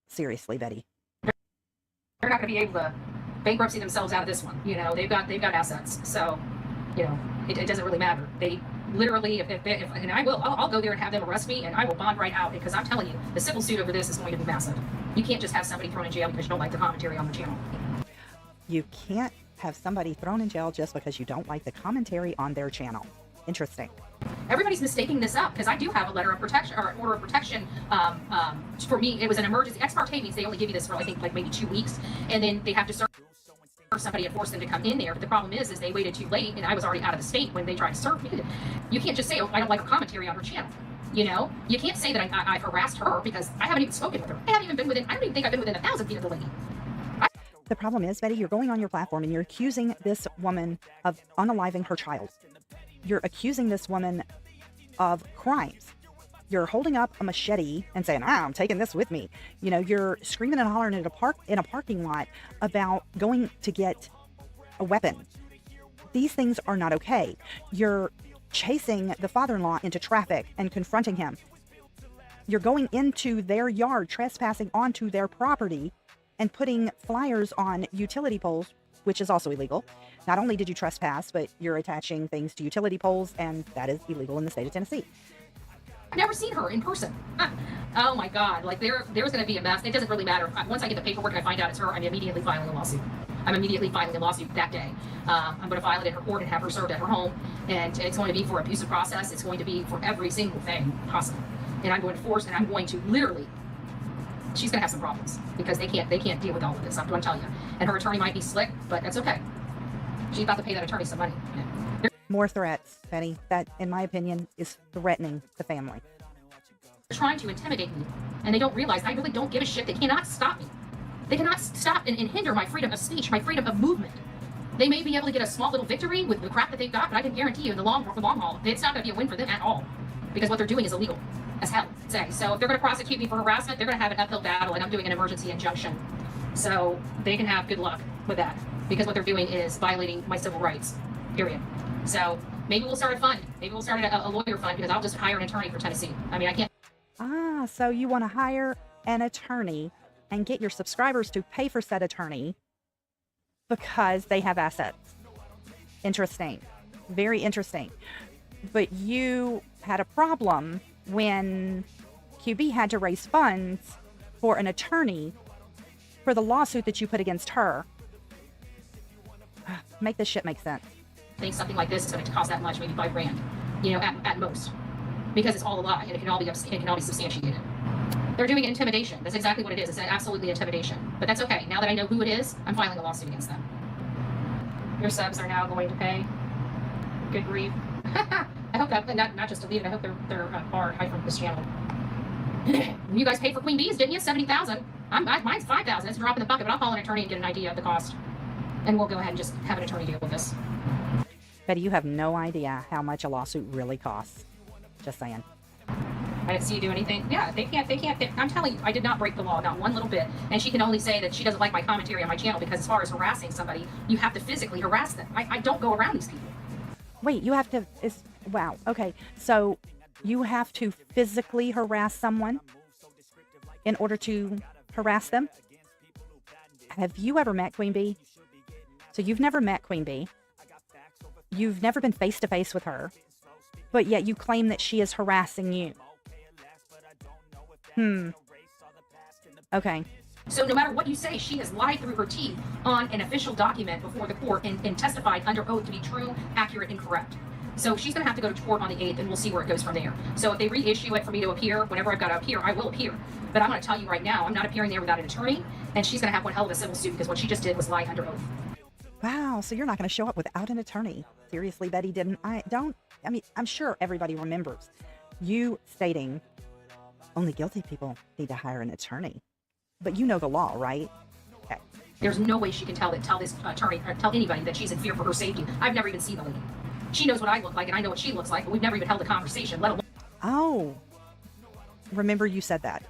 Seriously, Betty. They're not going to be able to bankruptcy themselves out of this one. They've got assets. So, it doesn't really matter. They literally, and I'll go there and have them arrest me, and I will bond right out, because I'm telling you, the civil suit over this is going to be massive. You can't just have somebody thrown in jail because you don't like the commentary on the channel. You can't have somebody thrown in jail just because you don't like the commentary on their channel. Interesting. Everybody's mistaking this up, because I do have a letter of protection, or order of protection. For me, it was an emergency. Ex parte means they only give you this for, I think, like maybe 2 weeks, and then they have to serve. somebody had forced them to come in there, but the problem is they waited too late, and I was already out of the state when they tried to serve me. You can't just say, oh, I don't like her commentary on her channel. You know, you can't say that I've harassed her because I haven't even spoken with her. I don't even think I've been within 1,000 feet of the lady. The problem is, Betty, you're going on your platform and you're accusing this woman of unaliving her child. You're accusing this woman of crimes. You're holding up a machete and saying, I'm taking this with me. You know, you're screaming and hollering in a parking lot about going to get a weapon. These things are not okay. You're chasing the father-in-law into traffic and confronting him. You're going into their yard, trespassing onto their property and putting flyers on utility poles, which is also illegal. Not only did you trespass, but you're attaching things to utility poles, and that is illegal in the state of Tennessee. I've never seen her in person. Oh my God, like there's going to be a mess. It doesn't really matter. Once I get the paperwork and I find out it's her, I'm immediately filing a lawsuit. I'm immediately filing a lawsuit that day. I'm going to file it in her court and have her served at her home. And it's going to be for abusive process. It's going to be for every single thing possible. And I'm going to force, and I'm going to literally, she's going to have some problems because they can't deal with all of this. I'm going to tell you. And her attorney might be slick, but that's okay. She's about to pay that attorney some money. More threats, Betty. That, in my opinion, is threatening the family. They're trying to intimidate me, and they don't realize I really don't give a shit. They cannot stop me. They cannot stop and hinder my freedom of speech, my freedom of movement. They may be able to get a small little victory with the crap that they've got, but I can guarantee you in the long haul, it's not going to be a win for them at all, because what they're doing is illegal as hell. So if they're going to prosecute me for harassment, they're going to have an uphill battle, and I'm doing an emergency injunction. So they can have good luck with that, because what they're doing is violating my civil rights, period. So maybe we'll start a fund. Maybe we'll start a lawyer fund, because I'll just hire an attorney for Tennessee. I mean, I can't. So you want to hire an attorney and get your subscribers to pay for said attorney because they have assets. Interesting. Very interesting. But you had a problem when QB had to raise funds for an attorney for the lawsuit that you put against her. Make this shit make sense. I think something like this is going to cost that much, maybe $5,000, you know, at most, because it's all a lie and it can all be substantiated. They're doing intimidation. That's exactly what it is. It's absolutely intimidation. But that's okay. Now that I know who it is, I'm filing a lawsuit against them. Your subs are now going to pay. Good grief. I hope that not just to leave it. I hope they're barred from this channel. You guys paid for Queen Bees, didn't you? $70,000. Mine's $5,000. It's a drop in the bucket, but I'll call an attorney and get an idea of the cost, and we'll go ahead and just have an attorney deal with this. Betty, you have no idea how much a lawsuit really costs. Just saying. I didn't see you do anything. Yeah, they can't. I'm telling you, I did not break the law, not one little bit. And she can only say that she doesn't like my commentary on my channel because as far as harassing somebody, you have to physically harass them. I don't go around these people. Wait, you have to, wow, okay. So you have to physically harass someone in order to harass them? Have you ever met Queen Bee? So you've never met Queen Bee. You've never been face to face with her, but yet you claim that she is harassing you. Okay. So no matter what you say, she has lied through her teeth on an official document before the court and testified under oath to be true, accurate, and correct. So she's going to have to go to court on the 8th, and we'll see where it goes from there. So if they reissue it for me to appear, whenever I've got to appear, I will appear. But I'm going to tell you right now, I'm not appearing there without an attorney, and she's going to have one hell of a civil suit because what she just did was lie under oath. Wow, so you're not going to show up without an attorney. Seriously, Betty, I'm sure everybody remembers you stating only guilty people need to hire an attorney. But you know the law, right? Okay. There's no way she can tell this attorney or tell anybody that she's in fear for her safety. I've never even seen the lady. She knows what I look like and I know what she looks like, but we've never even held a conversation, let alone remember you said that.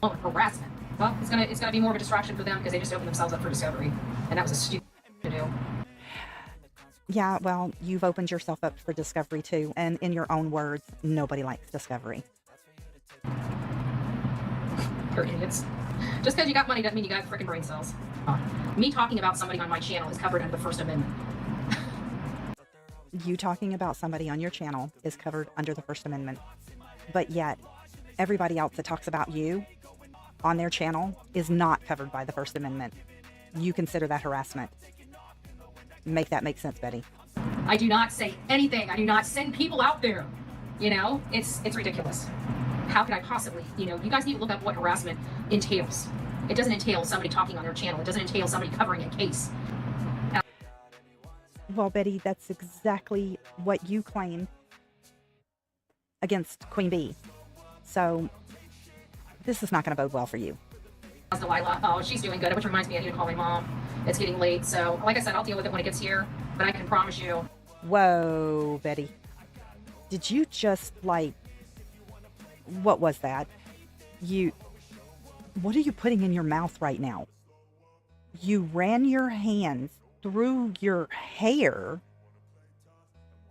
Harassment. Well, it's gonna be more of a distraction for them because they just opened themselves up for discovery, and that was a stupid thing to do. Yeah, well, you've opened yourself up for discovery too, and in your own words, nobody likes discovery. You're idiots. Just because you got money doesn't mean you got freaking brain cells. Me talking about somebody on my channel is covered under the First Amendment. You talking about somebody on your channel is covered under the First Amendment. But yet, everybody else that talks about you on their channel is not covered by the First Amendment. You consider that harassment. Make that make sense, Betty. I do not say anything. I do not send people out there. You know, it's ridiculous. How could I possibly, you guys need to look up what harassment entails. It doesn't entail somebody talking on their channel. It doesn't entail somebody covering a case. Well, Betty, that's exactly what you claim against Queen Bee. So this is not going to bode well for you. Delilah, oh, she's doing good, which reminds me I need to call my mom. It's getting late, so like I said, I'll deal with it when it gets here, but I can promise you. Whoa, Betty. Did you just, like, what was that? What are you putting in your mouth right now? You ran your hands through your hair,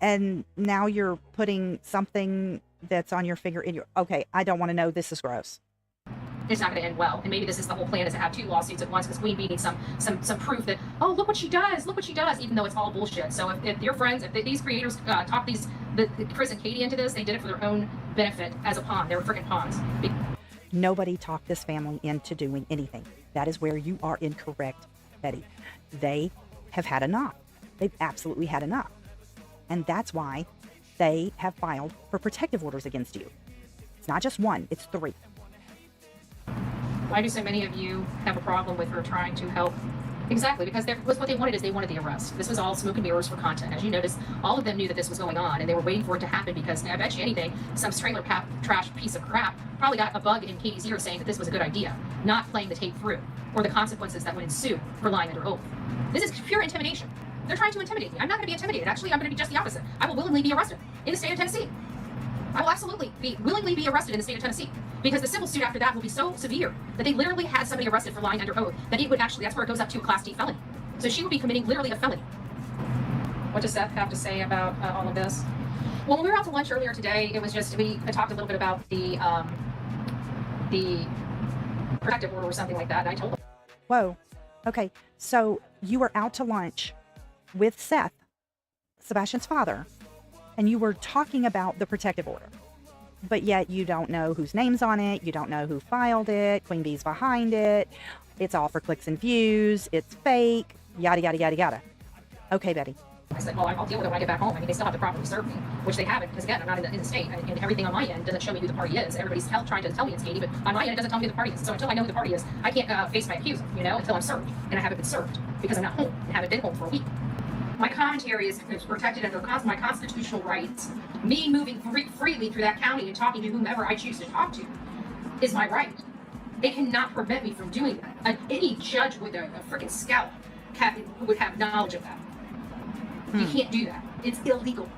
and now you're putting something that's on your finger in your... Okay, I don't want to know. This is gross. It's not going to end well, and maybe this is the whole plan, is to have 2 lawsuits at once, because Queen Bee needs some proof that, oh, look what she does, even though it's all bullshit. So if your friends, if these creators talk Chris and Katie into this, they did it for their own benefit as a pawn. They were freaking pawns. Nobody talked this family into doing anything. That is where you are incorrect, Betty. They have had enough. They've absolutely had enough. And that's why they have filed for protective orders against you. It's not just 1, it's 3. Why do so many of you have a problem with her trying to help? Exactly, because what they wanted is they wanted the arrest. This was all smoke and mirrors for content. As you notice, all of them knew that this was going on, and they were waiting for it to happen, because I bet you anything, some trailer trash piece of crap probably got a bug in Katie's ear saying that this was a good idea, not playing the tape through, or the consequences that would ensue for lying under oath. This is pure intimidation. They're trying to intimidate me. I'm not going to be intimidated. Actually, I'm going to be just the opposite. I will willingly be arrested in the state of Tennessee. I will absolutely willingly be arrested in the state of Tennessee, because the civil suit after that will be so severe that they literally had somebody arrested for lying under oath that it would actually, that's where it goes up to a Class D felony. So she would be committing literally a felony. What does Seth have to say about all of this? Well, when we were out to lunch earlier today, it was just, we talked a little bit about the protective order or something like that, and I told him. Whoa. Okay, so you were out to lunch with Seth, Sebastian's father, and you were talking about the protective order, but yet you don't know whose name's on it, you don't know who filed it, Queen Bee's behind it, it's all for clicks and views, it's fake, yada, yada, yada, yada. Okay, Betty. I said, well, I'll deal with it when I get back home. I mean, they still have to properly serve me, which they haven't, because again, I'm not in the state, and everything on my end doesn't show me who the party is. Everybody's trying to tell me it's Katie, but on my end, it doesn't tell me who the party is. So until I know who the party is, I can't face my accuser, until I'm served, and I haven't been served, because I'm not home, and haven't been home for a week. My commentary is protected under my constitutional rights. Me moving freely through that county and talking to whomever I choose to talk to is my right. It cannot prevent me from doing that. Any judge with a freaking scalp would have knowledge of that. You can't do that. It's illegal.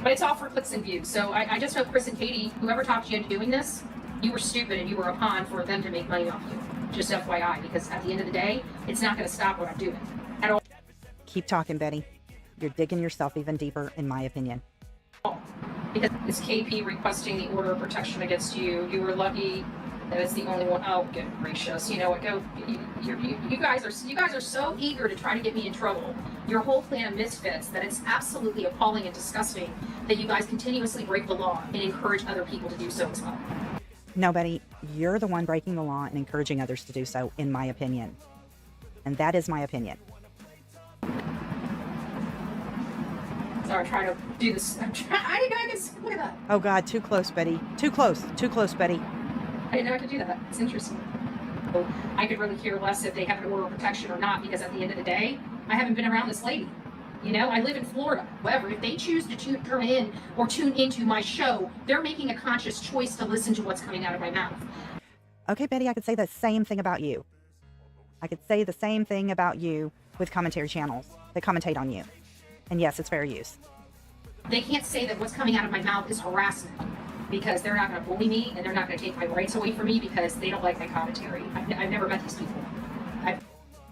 But it's all for clicks and views. So I just hope Chris and Katie, whoever talked you into doing this, you were stupid and you were a pawn for them to make money off you. Just FYI, because at the end of the day, it's not going to stop what I'm doing at all. Keep talking, Betty. You're digging yourself even deeper, in my opinion. Because it's KP requesting the order of protection against you. You were lucky that it's the only one. Oh, good gracious! You know what? You guys are so eager to try to get me in trouble. Your whole plan of misfits that it's absolutely appalling and disgusting that you guys continuously break the law and encourage other people to do so as well. No, Betty, you're the one breaking the law and encouraging others to do so, in my opinion. And that is my opinion. Sorry, I'm trying to do this. I didn't know I could. Look at that. Oh, God, too close, Betty. Too close, Betty. I didn't know I could do that. It's interesting. So I could really care less if they have an order of protection or not, because at the end of the day, I haven't been around this lady. I live in Florida. However, if they choose to tune in or tune into my show, they're making a conscious choice to listen to what's coming out of my mouth. Okay, Betty, I could say the same thing about you. I could say the same thing about you with commentary channels that commentate on you. And yes, it's fair use. They can't say that what's coming out of my mouth is harassment, because they're not going to bully me and they're not going to take my rights away from me because they don't like my commentary. I've never met these people.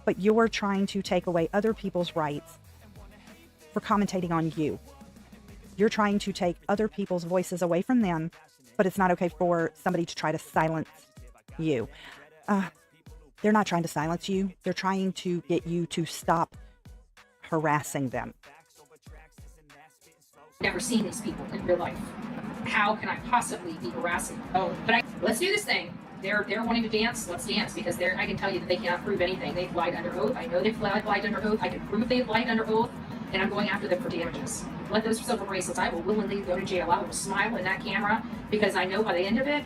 But you're trying to take away other people's rights for commentating on you. You're trying to take other people's voices away from them, but it's not okay for somebody to try to silence you. They're not trying to silence you. They're trying to get you to stop harassing them. Never seen these people in real life. How can I possibly be harassing them? Oh, but let's do this thing. They're wanting to dance. Let's dance, because I can tell you that they cannot prove anything. They've lied under oath. I know they've lied under oath. I can prove they've lied under oath, and I'm going after them for damages. Let those silver bracelets. I will willingly go to jail. I will smile in that camera, because I know by the end of it,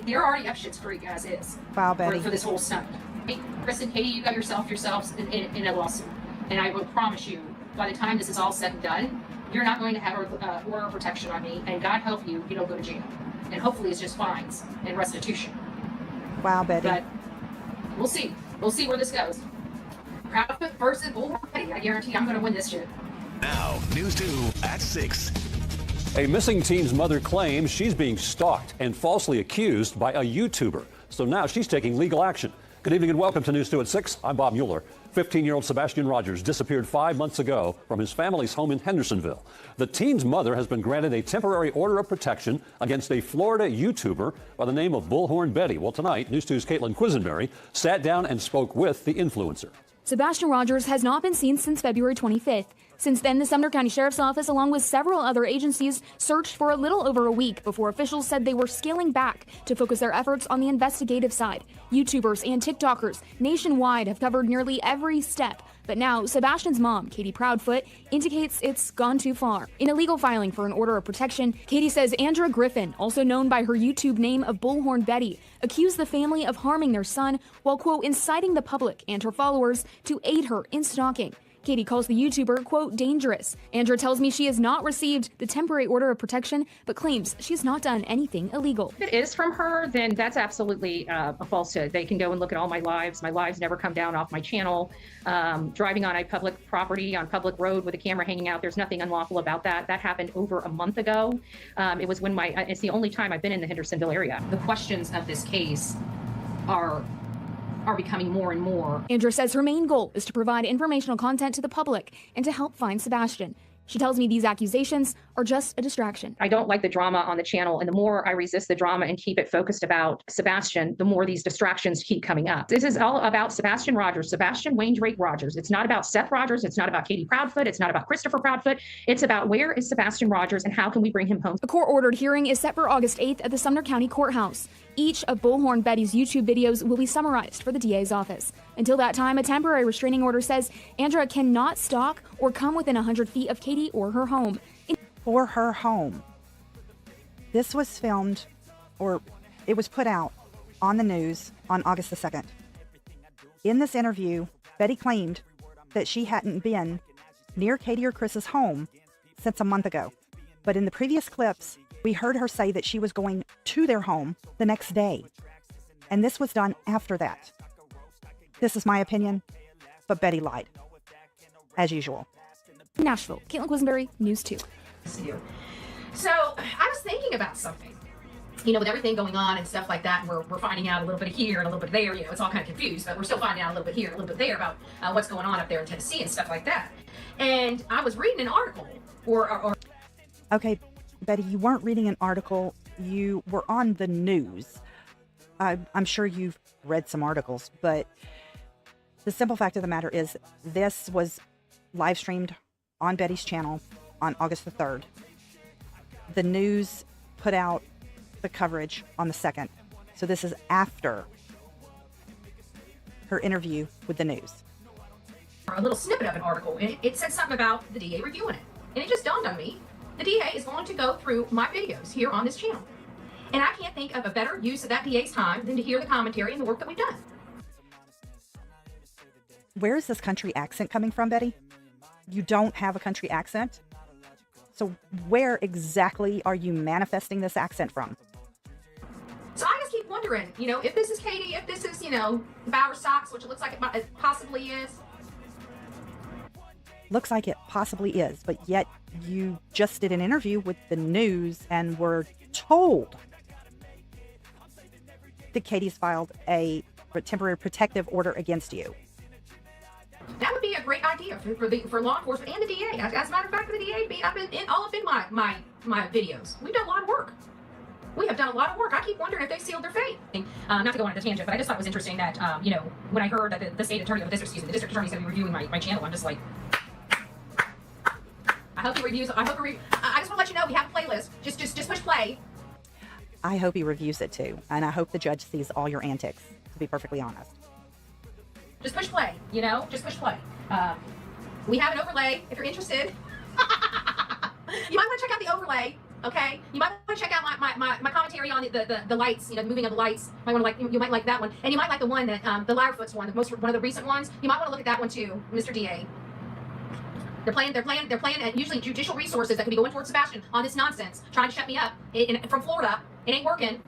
they're already up shit's creek as is. Wow, Betty. For this whole stunt. Hey, Chris and Katie, you got yourselves in a lawsuit. And I will promise you, by the time this is all said and done, you're not going to have an order of protection on me, and God help you, you don't go to jail. And hopefully it's just fines and restitution. Wow, Betty. But we'll see. We'll see where this goes. Proudfoot versus Bullhorn Betty. I guarantee I'm going to win this shit. Now, News 2 at 6. A missing teen's mother claims she's being stalked and falsely accused by a YouTuber. So now she's taking legal action. Good evening and welcome to News 2 at 6. I'm Bob Mueller. 15-year-old Sebastian Rogers disappeared 5 months ago from his family's home in Hendersonville. The teen's mother has been granted a temporary order of protection against a Florida YouTuber by the name of Bullhorn Betty. Well, tonight, News 2's Caitlin Quisenberry sat down and spoke with the influencer. Sebastian Rogers has not been seen since February 25th. Since then, the Sumner County Sheriff's Office, along with several other agencies, searched for a little over a week before officials said they were scaling back to focus their efforts on the investigative side. YouTubers and TikTokers nationwide have covered nearly every step. But now, Sebastian's mom, Katie Proudfoot, indicates it's gone too far. In a legal filing for an order of protection, Katie says Andrea Griffin, also known by her YouTube name of Bullhorn Betty, accused the family of harming their son while, quote, inciting the public and her followers to aid her in stalking. Katie calls the YouTuber, quote, dangerous. Andrea tells me she has not received the temporary order of protection, but claims she's not done anything illegal. If it is from her, then that's absolutely a falsehood. They can go and look at all my lives. My lives never come down off my channel. Driving on a public property, on public road with a camera hanging out, there's nothing unlawful about that. That happened over a month ago. It was when it's the only time I've been in the Hendersonville area. The questions of this case are becoming more and more. Andrea says her main goal is to provide informational content to the public and to help find Sebastian. She tells me these accusations are just a distraction. I don't like the drama on the channel, and the more I resist the drama and keep it focused about Sebastian, the more these distractions keep coming up. This is all about Sebastian Rogers, Sebastian Wayne Drake Rogers. It's not about Seth Rogers. It's not about Katie Proudfoot. It's not about Christopher Proudfoot. It's about where is Sebastian Rogers and how can we bring him home. A court-ordered hearing is set for August 8th at the Sumner County Courthouse. Each of Bullhorn Betty's YouTube videos will be summarized for the DA's office. Until that time, a temporary restraining order says Andrea cannot stalk or come within 100 feet of Katie or her home. For her home. This was filmed, or it was put out on the news on August the 2nd. In this interview, Betty claimed that she hadn't been near Katie or Chris's home since a month ago. But in the previous clips, we heard her say that she was going to their home the next day. And this was done after that. This is my opinion, but Betty lied, as usual. Nashville, Caitlin Quisenberry, News 2. So I was thinking about something, with everything going on and stuff like that, and we're finding out a little bit here and a little bit there. It's all kind of confused, but we're still finding out a little bit here, a little bit there about what's going on up there in Tennessee and stuff like that. And I was reading an article, Okay, Betty, you weren't reading an article. You were on the news. I'm sure you've read some articles, but the simple fact of the matter is this was live streamed on Betty's channel on August the 3rd. The news put out the coverage on the 2nd. So this is after her interview with the news. A little snippet of an article, and it said something about the DA reviewing it. And it just dawned on me, the DA is going to go through my videos here on this channel. And I can't think of a better use of that DA's time than to hear the commentary and the work that we've done. Where is this country accent coming from, Betty? You don't have a country accent? So where exactly are you manifesting this accent from? So I just keep wondering, if this is Katie, if this is, Bower Socks, which it looks like it possibly is. Looks like it possibly is, but yet you just did an interview with the news and were told that Katie's filed a temporary protective order against you. That would be a great idea for law enforcement and the DA. As a matter of fact, the DA, I've been all up in my videos. We've done a lot of work. We have done a lot of work. I keep wondering if they sealed their fate. Not to go on a tangent, but I just thought it was interesting that, when I heard that the state attorney, the district attorney is going to be reviewing my channel, I'm just like, I hope he reviews. I just want to let you know we have a playlist. Just push play. I hope he reviews it too, and I hope the judge sees all your antics, to be perfectly honest. Just push play, just push play. We have an overlay if you're interested. You might want to check out the overlay. Okay, you might want to check out my commentary on the lights, the moving of the lights. You might like that one, and you might like the one that the Liarfoots one, one of the recent ones. You might want to look at that one too, Mr. DA. They're playing at usually judicial resources that could be going towards Sebastian on this nonsense, trying to shut me up from Florida. It ain't working.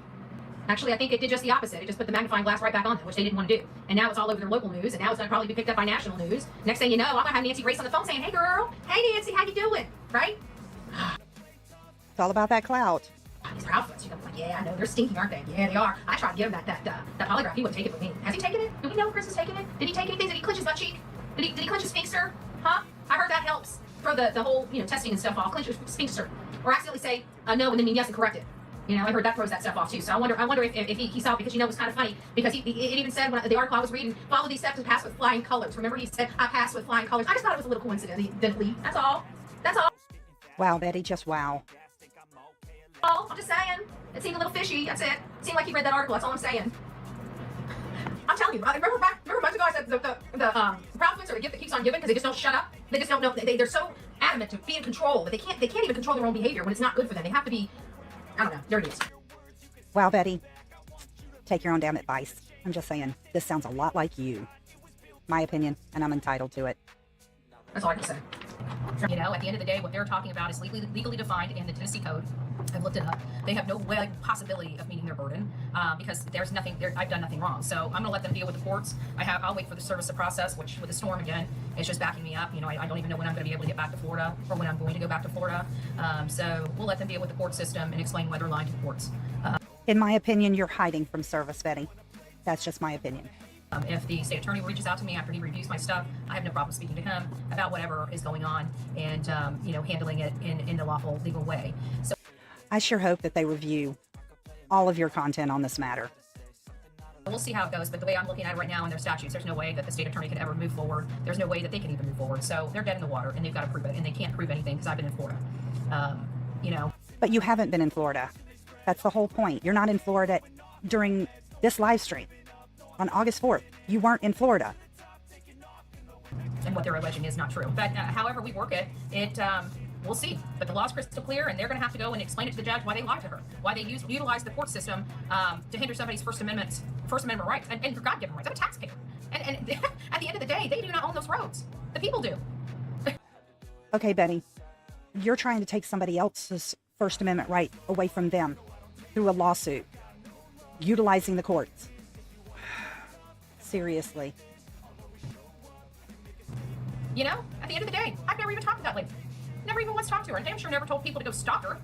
Actually, I think it did just the opposite. It just put the magnifying glass right back on them, which they didn't want to do. And now it's all over their local news, and now it's going to probably be picked up by national news. Next thing you know, I'm going to have Nancy Grace on the phone saying, "Hey, girl. Hey, Nancy, how you doing?" Right? It's all about that clout. These Liarfoots, you're like, yeah, I know, they're stinky, aren't they? Yeah, they are. I tried to give him that polygraph. He wouldn't take it with me. Has he taken it? Do we know if Chris has taken it? Did he take anything? Did he clench his butt cheek? Did he clench his sphincter? Huh? I heard that helps throw the whole, testing and stuff off. Clench your sphincter. Or accidentally say no and then mean yes and correct it. I heard that throws that stuff off too. So I wonder if he saw it, because it was kind of funny, because it even said, when the article I was reading, follow these steps and pass with flying colors. Remember, he said, I passed with flying colors. I just thought it was a little coincidentally. That's all. That's all. Wow, Betty, just wow. Oh, I'm just saying. It seemed a little fishy. That's it. It seemed like he read that article. That's all I'm saying. I'm telling you. Remember months ago I said the Proudfoots are the gift that keeps on giving, because they just don't shut up. They just don't know. They're so adamant to be in control, but they can't even control their own behavior when it's not good for them. They have to be, I don't know, dirty. Wow, Betty. Take your own damn advice. I'm just saying, this sounds a lot like you. My opinion, and I'm entitled to it. That's all I can say. At the end of the day, what they're talking about is legally defined in the Tennessee Code. I've looked it up. They have no possibility of meeting their burden because there's nothing. I've done nothing wrong. So I'm going to let them deal with the courts. I'll wait for the service to process, which with the storm again, it's just backing me up. I don't even know when I'm going to be able to get back to Florida, or when I'm going to go back to Florida. So we'll let them deal with the court system and explain why they're lying to the courts. In my opinion, you're hiding from service, Betty. That's just my opinion. If the state attorney reaches out to me after he reviews my stuff, I have no problem speaking to him about whatever is going on and, handling it in the lawful, legal way. So I sure hope that they review all of your content on this matter. we'll see how it goes, but the way I'm looking at it right now in their statutes, there's no way that the state attorney could ever move forward. There's no way that they can even move forward. So they're dead in the water, and they've got to prove it, and they can't prove anything because I've been in Florida. But you haven't been in Florida. That's the whole point. You're not in Florida during this live stream. On August 4th, you weren't in Florida. And what they're alleging is not true. But however we work it, we'll see. But the law's crystal clear, and they're going to have to go and explain it to the judge why they lied to her, why they utilize the court system to hinder somebody's First Amendment rights and their God-given rights. I'm a taxpayer. And at the end of the day, they do not own those roads. The people do. Okay, Betty, you're trying to take somebody else's First Amendment right away from them through a lawsuit, utilizing the courts. Seriously. At the end of the day, I've never even talked to that lady. Never even once talked to her. And damn sure never told people to go stalk her.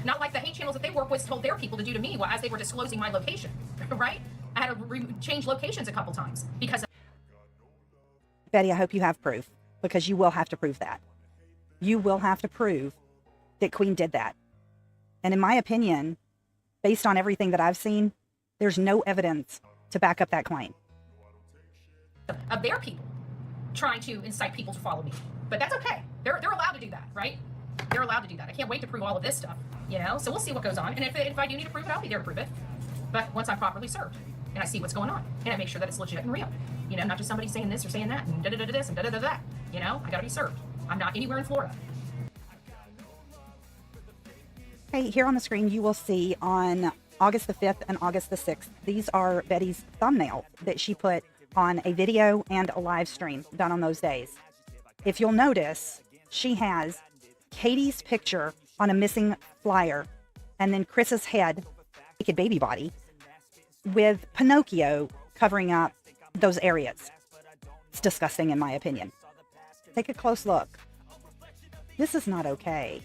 Not like the hate channels that they work with told their people to do to me as they were disclosing my location, right? I had to change locations a couple times because of... Betty, I hope you have proof, because you will have to prove that. You will have to prove that Queen did that. And in my opinion, based on everything that I've seen, there's no evidence to back up that claim. Of their people trying to incite people to follow me. But that's okay. They're allowed to do that, right? They're allowed to do that. I can't wait to prove all of this stuff, So we'll see what goes on. And if I do need to prove it, I'll be there to prove it. But once I'm properly served and I see what's going on and I make sure that it's legit and real, not just somebody saying this or saying that and da-da-da-da this and da-da-da-da, I gotta be served. I'm not anywhere in Florida. Okay, here on the screen, you will see on August the 5th and August the 6th, these are Betty's thumbnails that she put on a video and a live stream done on those days. If you'll notice, she has Katie's picture on a missing flyer and then Chris's head, naked baby body, with Pinocchio covering up those areas. It's disgusting in my opinion. Take a close look. This is not okay.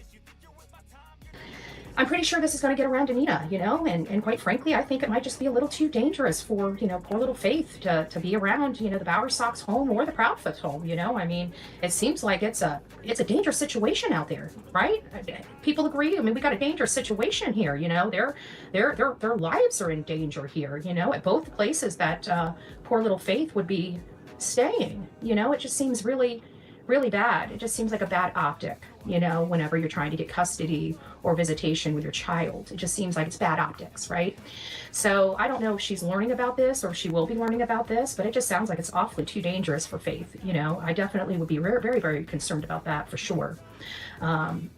I'm pretty sure this is going to get around Anita, and quite frankly, I think it might just be a little too dangerous for, poor little Faith to be around, the Bowersox home or the Proudfoots home, I mean, it seems like it's a dangerous situation out there, right? People agree. I mean, we got a dangerous situation here, their lives are in danger here, at both places that poor little Faith would be staying, it just seems really, really bad. It just seems like a bad optic. you know, whenever you're trying to get custody or visitation with your child. It just seems like it's bad optics, right? So I don't know if she's learning about this or if she will be learning about this, but it just sounds like it's awfully too dangerous for Faith. You know, I definitely would be very, very, very concerned about that for sure.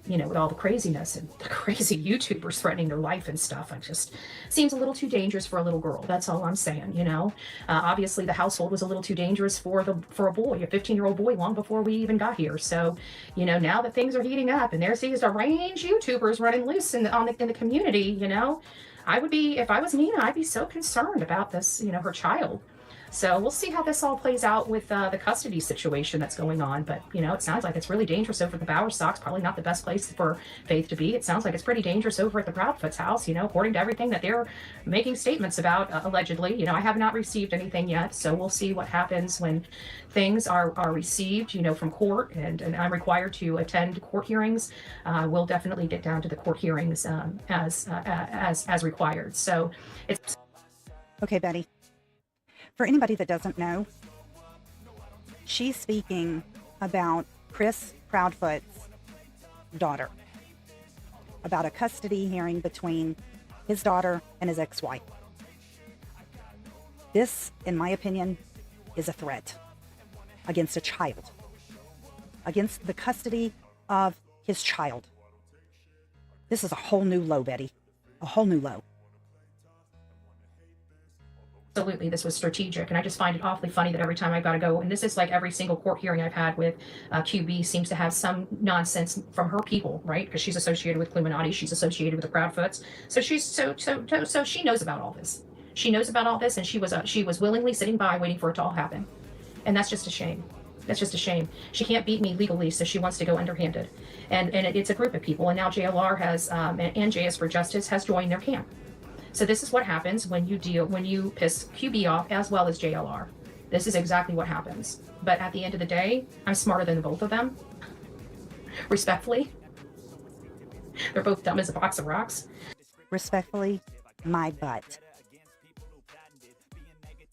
You know, with all the craziness and the crazy YouTubers threatening their life and stuff, it just seems a little too dangerous for a little girl. That's all I'm saying, you know. Obviously, the household was a little too dangerous for a boy, a 15-year-old boy, long before we even got here. So, you know, now that things are heating up and there's these deranged YouTubers running loose in the community, you know, I would be, if I was Nina, I'd be so concerned about this, you know, her child. So we'll see how this all plays out with the custody situation that's going on. But, you know, it sounds like it's really dangerous over at the Bowersox. Probably not the best place for Faith to be. It sounds like it's pretty dangerous over at the Proudfoot's house, you know, according to everything that they're making statements about, allegedly. You know, I have not received anything yet. So we'll see what happens when things are received, you know, from court. And I'm required to attend court hearings. We'll definitely get down to the court hearings as required. So it's... Okay, Betty. For anybody that doesn't know, she's speaking about Chris Proudfoot's daughter, about a custody hearing between his daughter and his ex-wife. This, in my opinion, is a threat against a child, against the custody of his child. This is a whole new low, Betty, a whole new low. Absolutely, this was strategic, and I just find it awfully funny that every time I've got to go, and this is like every single court hearing I've had with QB seems to have some nonsense from her people, right? Because she's associated with Illuminati, she's associated with the Proudfoots, so she's so she knows about all this. She knows about all this, and she was willingly sitting by waiting for it to all happen, and that's just a shame. That's just a shame. She can't beat me legally, so she wants to go underhanded, and it's a group of people, and now JLR has and JS for Justice has joined their camp. So this is what happens when you piss QB off as well as JLR. This is exactly what happens. But at the end of the day, I'm smarter than both of them. Respectfully. They're both dumb as a box of rocks. Respectfully, my butt.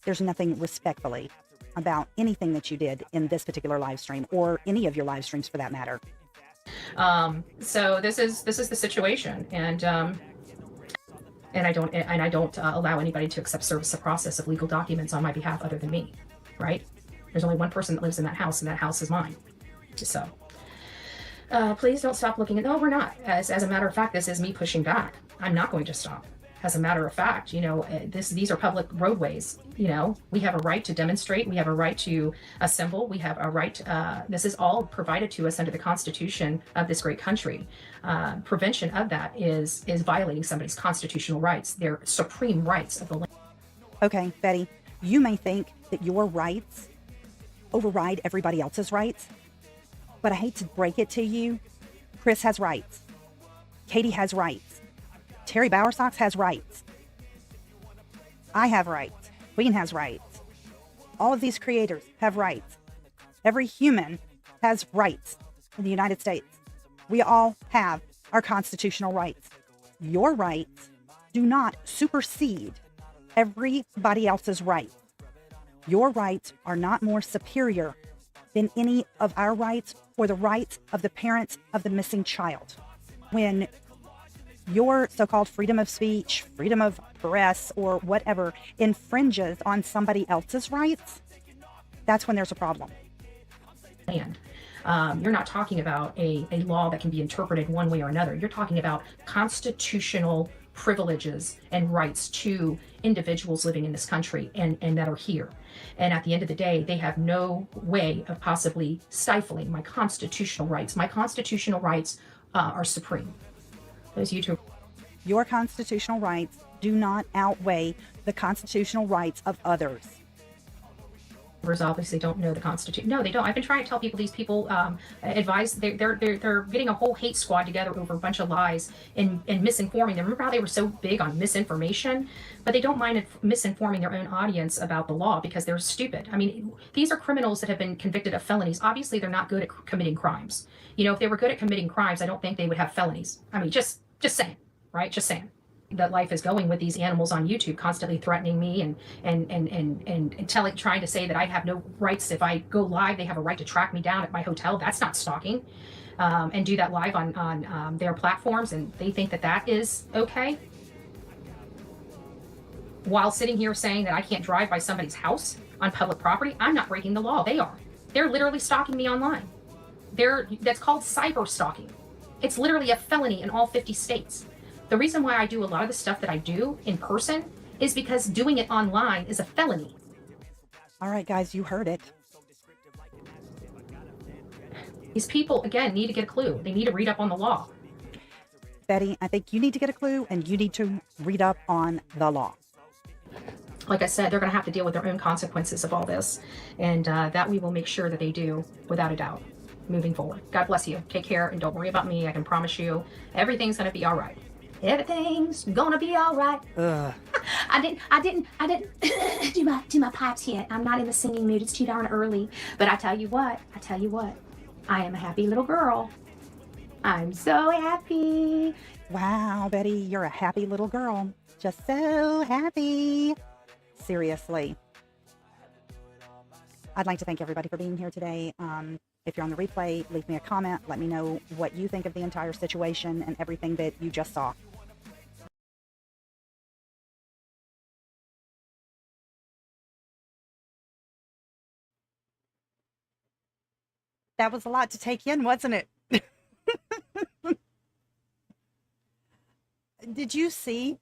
There's nothing respectfully about anything that you did in this particular live stream or any of your live streams for that matter. So this is the situation, and I don't allow anybody to accept service of process of legal documents on my behalf other than me, right? There's only one person that lives in that house, and that house is mine. So please don't stop looking at. No, we're not. As a matter of fact, this is me pushing back. I'm not going to stop. As a matter of fact, you know, these are public roadways. You know, we have a right to demonstrate. We have a right to assemble. We have a right. This is all provided to us under the Constitution of this great country. Prevention of that is violating somebody's constitutional rights, their supreme rights of the land. Okay, Betty, you may think that your rights override everybody else's rights, but I hate to break it to you. Chris has rights. Katie has rights. Terry Bowersox has rights. I have rights. Queen has rights. All of these creators have rights. Every human has rights in the United States. We all have our constitutional rights. Your rights do not supersede everybody else's rights. Your rights are not more superior than any of our rights or the rights of the parents of the missing child. When your so-called freedom of speech, freedom of press, or whatever infringes on somebody else's rights, that's when there's a problem. And you're not talking about a law that can be interpreted one way or another. You're talking about constitutional privileges and rights to individuals living in this country and that are here. And at the end of the day, they have no way of possibly stifling my constitutional rights. My constitutional rights are supreme. Those YouTube. Your constitutional rights do not outweigh the constitutional rights of others. Obviously don't know the Constitution. No, they don't. I've been trying to tell people, these people advise, they're getting a whole hate squad together over a bunch of lies and misinforming them. Remember how they were so big on misinformation? But they don't mind misinforming their own audience about the law because they're stupid. I mean, these are criminals that have been convicted of felonies. Obviously, they're not good at committing crimes. You know, if they were good at committing crimes, I don't think they would have felonies. I mean, just saying, right? Just saying. that life is going with these animals on YouTube, constantly threatening me and trying to say that I have no rights. If I go live, they have a right to track me down at my hotel. That's not stalking. And do that live on their platforms, and they think that that is okay. While sitting here saying that I can't drive by somebody's house on public property, I'm not breaking the law. They are. They're literally stalking me online. That's called cyber stalking. It's literally a felony in all 50 states. The reason why I do a lot of the stuff that I do in person is because doing it online is a felony. All right, guys, you heard it. These people, again, need to get a clue. They need to read up on the law. Betty, I think you need to get a clue, and you need to read up on the law. Like I said, they're going to have to deal with their own consequences of all this, and that we will make sure that they do, without a doubt, moving forward. God bless you. Take care, and don't worry about me. I can promise you, everything's going to be all right. Everything's gonna be all right. I didn't do my pipes yet. I'm not in the singing mood. It's too darn early. But I tell you what, I am a happy little girl. I'm so happy. Wow, Betty, you're a happy little girl. Just so happy. Seriously. I'd like to thank everybody for being here today. If you're on the replay, leave me a comment. Let me know what you think of the entire situation and everything that you just saw. That was a lot to take in, wasn't it? Did you see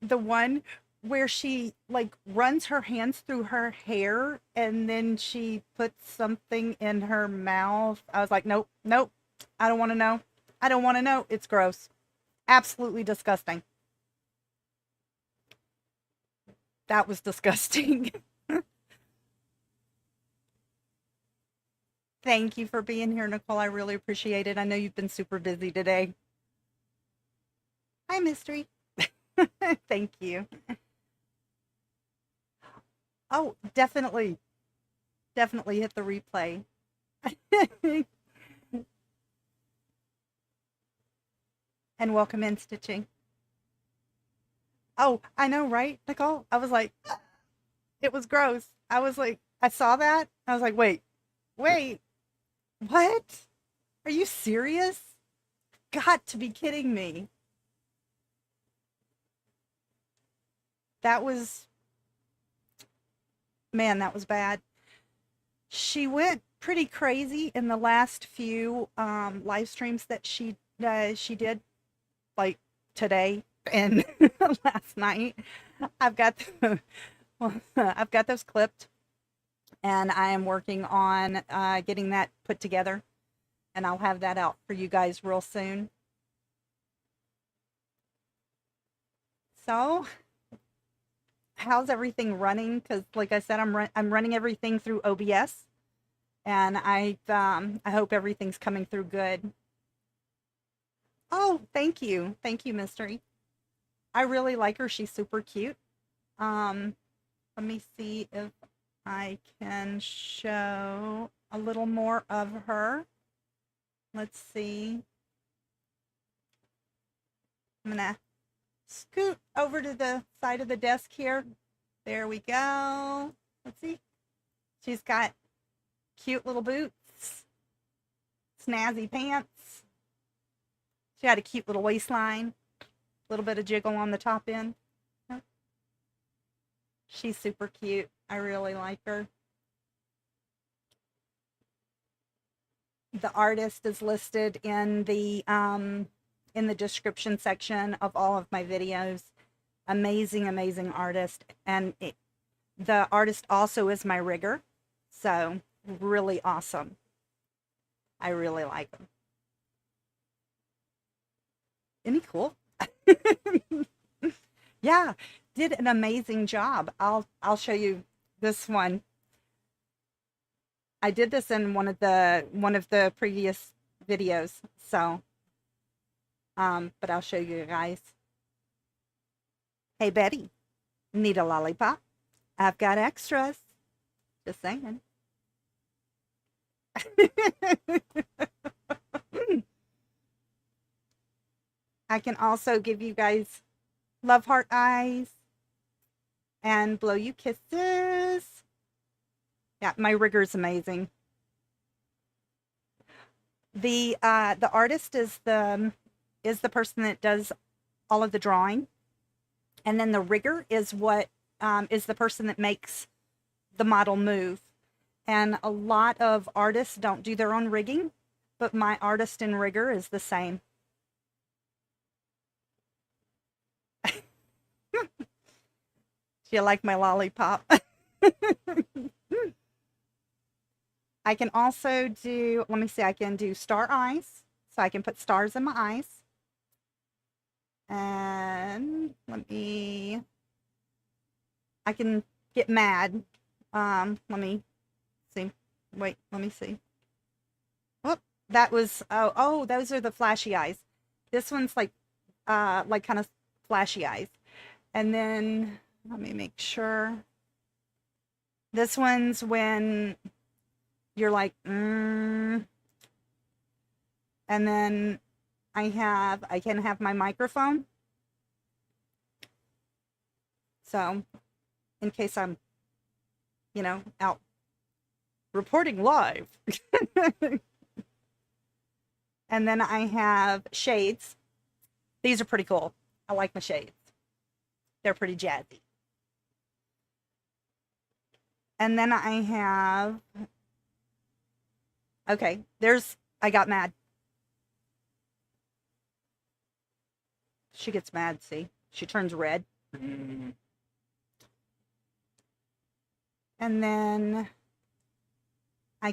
the one where she like runs her hands through her hair and then she puts something in her mouth? I was like, nope, I don't want to know. I don't want to know. It's gross. Absolutely disgusting. That was disgusting. Thank you for being here, Nicole. I really appreciate it. I know you've been super busy today. Hi, Mystery. Thank you. Oh, definitely hit the replay. And welcome in, Stitching. Oh, I know, right, Nicole? I was like, it was gross. I was like, I saw that. I was like, wait, what? Are you serious? Got to be kidding me. That was, man, that was bad. She went pretty crazy in the last few live streams that she did, like today and last night. I've got those clipped, and I am working on getting that put together, and I'll have that out for you guys real soon. So, how's everything running? Because, like I said, I'm running everything through OBS, and I hope everything's coming through good. Oh, thank you, Mystery. I really like her. She's super cute. Let me see if I can show a little more of her. Let's see. I'm gonna scoot over to the side of the desk here. There we go. Let's see. She's got cute little boots, snazzy pants. She had a cute little waistline, a little bit of jiggle on the top end. She's super cute. I really like her. The artist is listed in the description section of all of my videos. Amazing artist. And the artist also is my rigger. So really awesome. I really like him. Isn't he cool? Yeah, did an amazing job. I'll show you this one. I did this in one of the previous videos, so but I'll show you guys. Hey Betty, need a lollipop? I've got extras. Just saying. I can also give you guys love heart eyes, and blow you kisses. Yeah, my rigger is amazing. The artist is the person that does all of the drawing, and then the rigger is what is the person that makes the model move. And a lot of artists don't do their own rigging, but my artist and rigger is the same. Do you like my lollipop? I can also do, let me see, I can do star eyes. So I can put stars in my eyes. And I can get mad. Let me see. Wait, let me see. Oh, that was, oh, those are the flashy eyes. This one's like kind of flashy eyes. And then, let me make sure. This one's when you're like, And then I can have my microphone. So, in case I'm, out reporting live. And then I have shades. These are pretty cool. I like my shades. They're pretty jazzy. And then I have, okay, I got mad. She gets mad, see? She turns red. And then I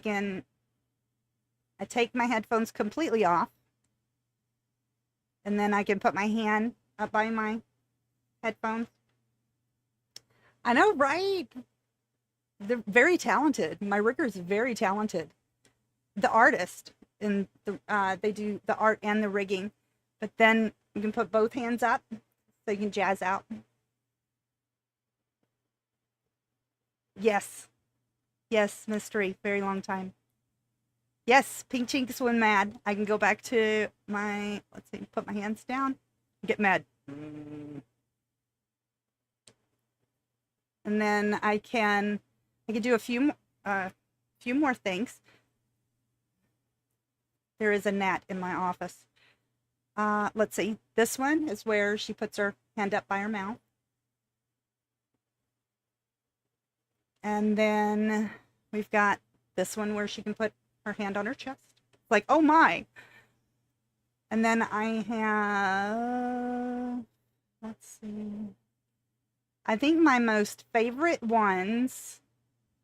take my headphones completely off. And then I can put my hand up by my headphones. I know, right? They're very talented. My rigger is very talented. The artist, and they do the art and the rigging. But then you can put both hands up so you can jazz out. Yes. Yes, mystery. Very long time. Yes, pink chinks when mad. I can go back to my, let's see, put my hands down, get mad. And then I can do a few more things. There is a gnat in my office. Let's see. This one is where she puts her hand up by her mouth. And then we've got this one where she can put her hand on her chest. Like, oh my. And then I have, let's see. I think my most favorite ones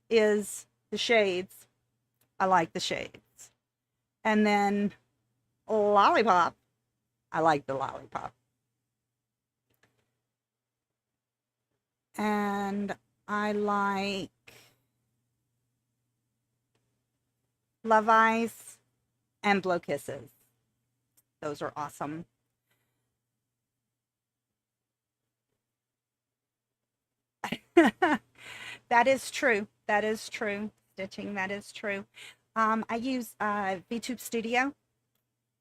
is the shades. I like the shades. And then lollipop. I like the lollipop. And I like love eyes and blow kisses. Those are awesome. That is true. That is true. Stitching, that is true. I use VTube Studio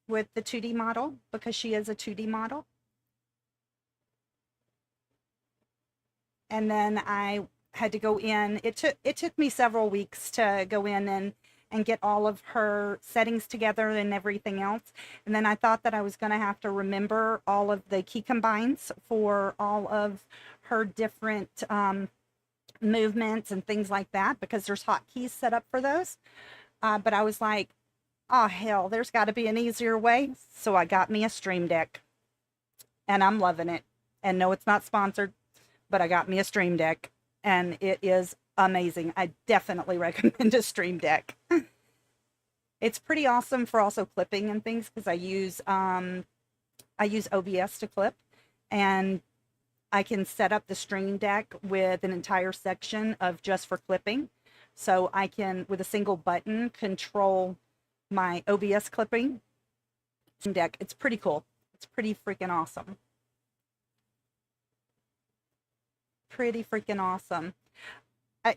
with the 2D model because she is a 2D model. And then I had to go in. It took me several weeks to go in and get all of her settings together and everything else. And then I thought that I was going to have to remember all of the key combines for all of her different movements and things like that, because there's hotkeys set up for those. But I was like, oh hell, there's got to be an easier way. So I got me a Stream Deck, and I'm loving it. And no, it's not sponsored, but I got me a Stream Deck, and it is amazing. I definitely recommend a Stream Deck. It's pretty awesome for also clipping and things, because I use OBS to clip, and I can set up the Stream Deck with an entire section of just for clipping. So I can, with a single button, control my OBS clipping Stream Deck. It's pretty cool. It's pretty freaking awesome. Pretty freaking awesome.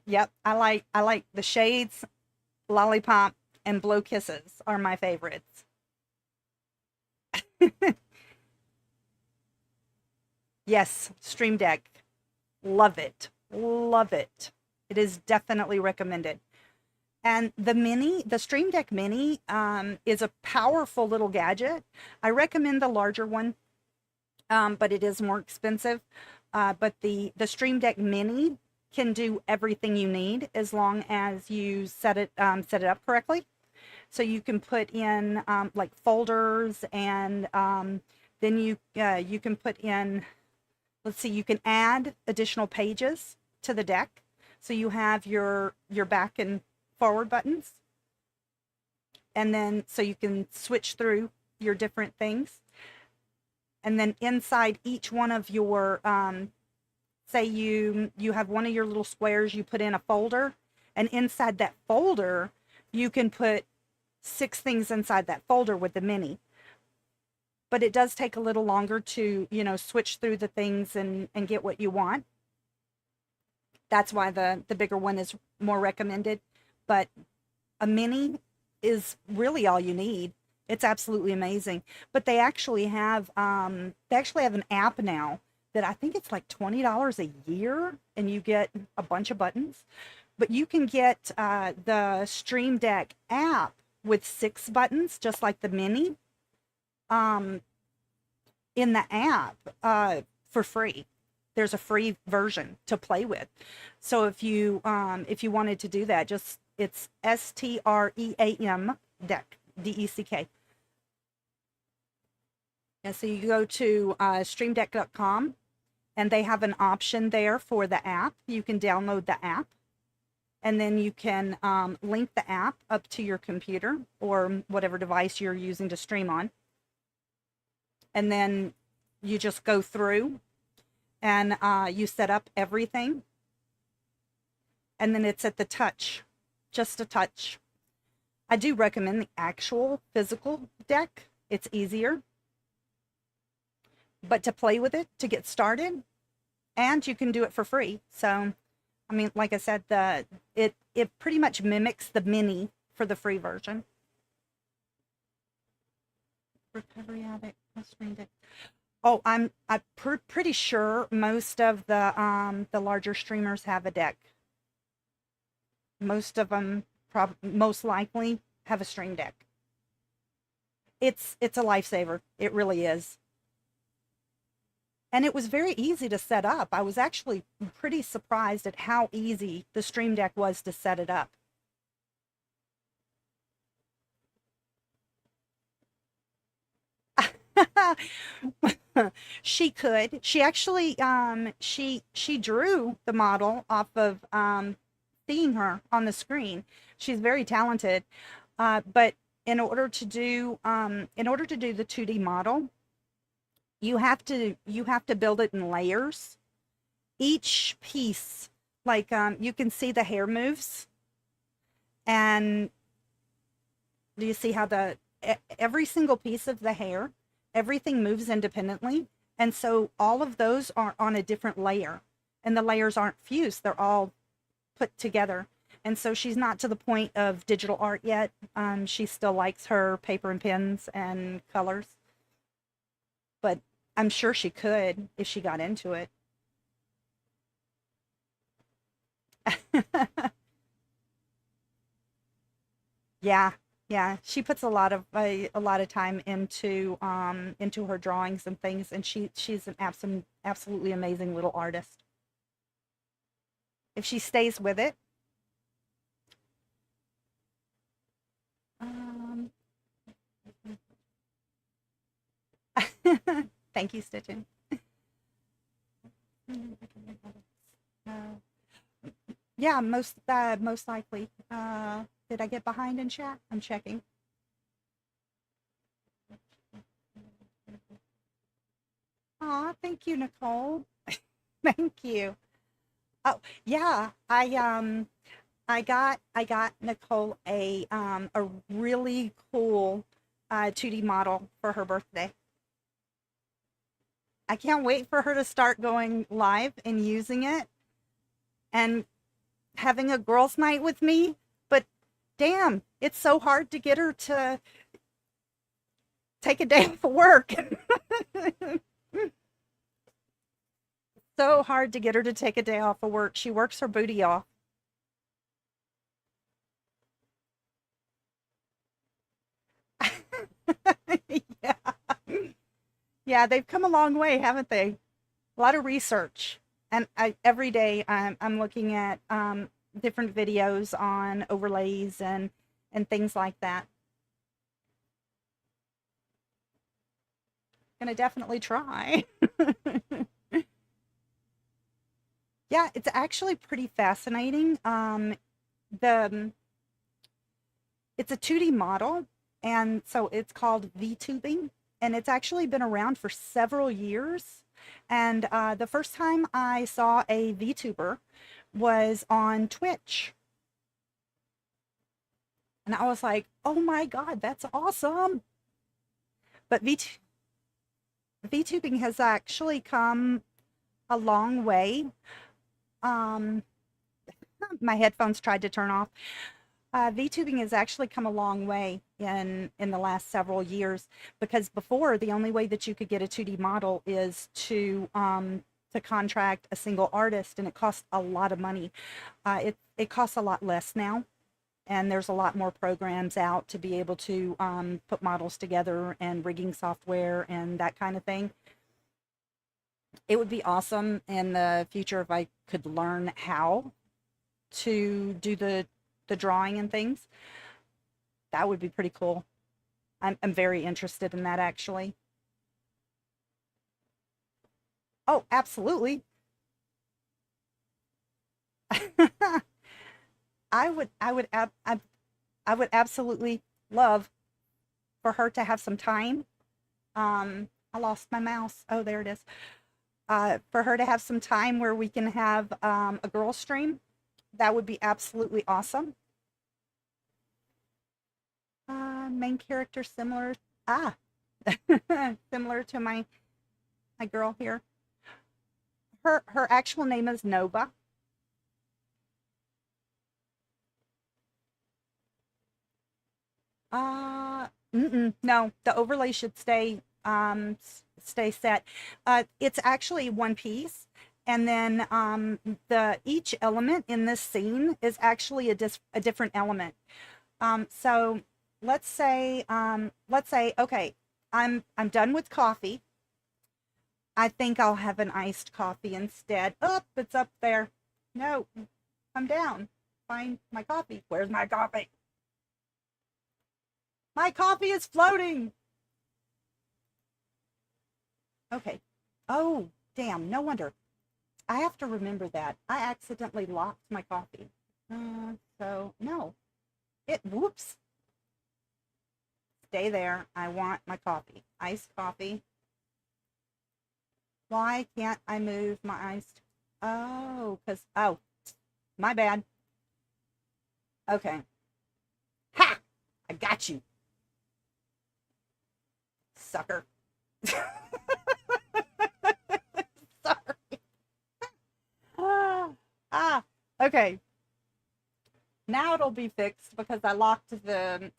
Yep, I like the shades, lollipop, and blow kisses are my favorites. Yes, Stream Deck. Love it. Love it. It is definitely recommended. And the Stream Deck Mini is a powerful little gadget. I recommend the larger one, but it is more expensive. But the Stream Deck Mini can do everything you need as long as you set it up correctly. So you can put in like folders, and then you can put in, let's see, you can add additional pages to the deck. So you have your back and forward buttons, and then so you can switch through your different things. And then inside each one of your say you have one of your little squares, you put in a folder, and inside that folder you can put 6 things inside that folder with the Mini. But it does take a little longer to, you know, switch through the things and get what you want. That's why the bigger one is more recommended. But a Mini is really all you need. It's absolutely amazing. But they actually have an app now that I think it's like $20 a year, and you get a bunch of buttons. But you can get the Stream Deck app with 6 buttons, just like the Mini, in the app for free. There's a free version to play with. So if you wanted to do that, it's STREAM Deck, DECK. And so you go to streamdeck.com, and they have an option there for the app. You can download the app, and then you can link the app up to your computer or whatever device you're using to stream on. And then you just go through and you set up everything. And then it's at the touch, just a touch. I do recommend the actual physical deck. It's easier. But to play with it, to get started, and you can do it for free. So, I mean, like I said, it pretty much mimics the Mini for the free version. Recovery Addict, Stream Deck. Oh, I'm pretty sure most of the larger streamers have a deck. Most of them most likely have a Stream Deck. It's a lifesaver. It really is. And it was very easy to set up. I was actually pretty surprised at how easy the Stream Deck was to set it up. She could. She actually she drew the model off of seeing her on the screen. She's very talented. But in order to do the 2D model, you have to build it in layers. Each piece, like you can see the hair moves, and do you see how every single piece of the hair, everything moves independently, and so all of those are on a different layer, and the layers aren't fused, they're all put together. And so she's not to the point of digital art yet. She still likes her paper and pens and colors, but I'm sure she could if she got into it. Yeah, she puts a lot of time into her drawings and things, and she's an absolutely amazing little artist. If she stays with it. Thank you, Stitchin. Yeah, most likely. Did I get behind in chat? I'm checking. Aw, thank you, Nicole. Thank you. Oh, yeah, I got Nicole a really cool 2D model for her birthday. I can't wait for her to start going live and using it and having a girls' night with me. But damn, it's so hard to get her to take a day off of work. so hard to get her to take a day off of work. She works her booty off. Yeah. Yeah, they've come a long way, haven't they? A lot of research. And every day I'm looking at different videos on overlays and things like that. Gonna definitely try. Yeah, it's actually pretty fascinating. It's a 2D model, and so it's called VTubing, and it's actually been around for several years. And the first time I saw a VTuber was on Twitch. And I was like, oh my God, that's awesome. But VTubing has actually come a long way. My headphones tried to turn off. VTubing has actually come a long way in the last several years, because before the only way that you could get a 2D model is to contract a single artist, and it costs a lot of money. It costs a lot less now, and there's a lot more programs out to be able to put models together, and rigging software and that kind of thing. It would be awesome in the future if I could learn how to do the drawing and things. That would be pretty cool. I'm very interested in that, actually. Oh, absolutely. I would absolutely love for her to have some time. I lost my mouse. Oh, there it is. For her to have some time where we can have a girl stream. That would be absolutely awesome. Main character similar. Similar to my girl here. Her actual name is Nova. No, the overlay should stay set. It's actually one piece, and then each element in this scene is actually a different element. So let's say okay, I'm done with coffee. I think I'll have an iced coffee instead. Oh, it's up there. No, come down. Find my coffee. Where's my coffee? My coffee is floating. Okay. Oh, damn. No wonder. I have to remember that. I accidentally locked my coffee. So, no. Whoops. Stay there. I want my coffee. Iced coffee. Why can't I move my iced? Oh, my bad. Okay. Ha! I got you. Sucker. Sorry. Okay. Now it'll be fixed because I locked the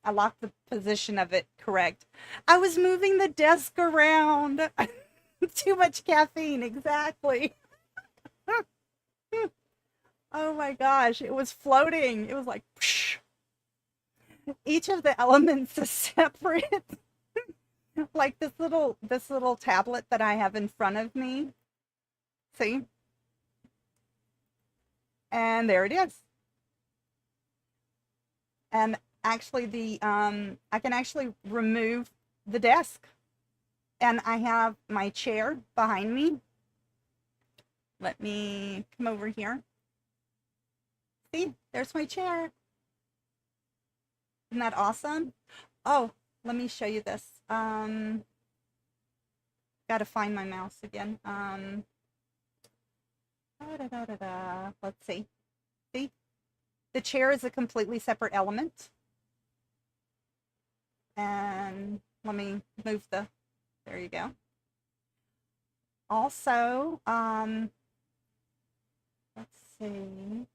position of it correct. I was moving the desk around. Too much caffeine, exactly. Oh my gosh, it was floating. It was like psh. Each of the elements is separate. Like this little tablet that I have in front of me. See? And there it is. And actually I can actually remove the desk. And I have my chair behind me. Let me come over here. See, there's my chair. Isn't that awesome? Oh, let me show you this. Gotta find my mouse again. Let's see. See? The chair is a completely separate element. And let me move there you go. Also, let's see.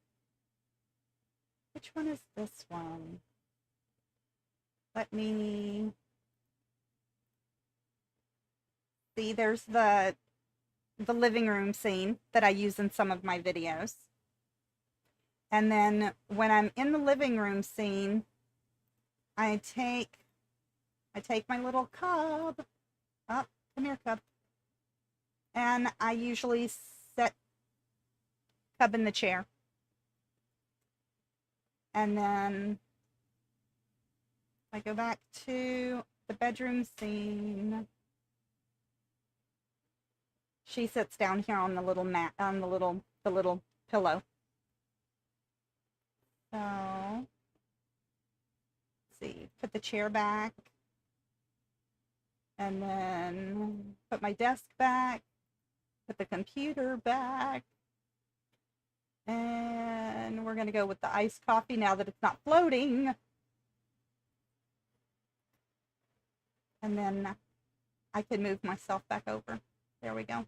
Which one is this one? Let me see, there's the the living room scene that I use in some of my videos. And then when I'm in the living room scene, I take my little cub. Oh, come here, cub. And I usually set cub in the chair. And then I go back to the bedroom scene. She sits down here on the little mat, on the little pillow. So, let's see, put the chair back. And then put my desk back. Put the computer back. And we're going to go with the iced coffee now that it's not floating. And then I can move myself back over. There we go.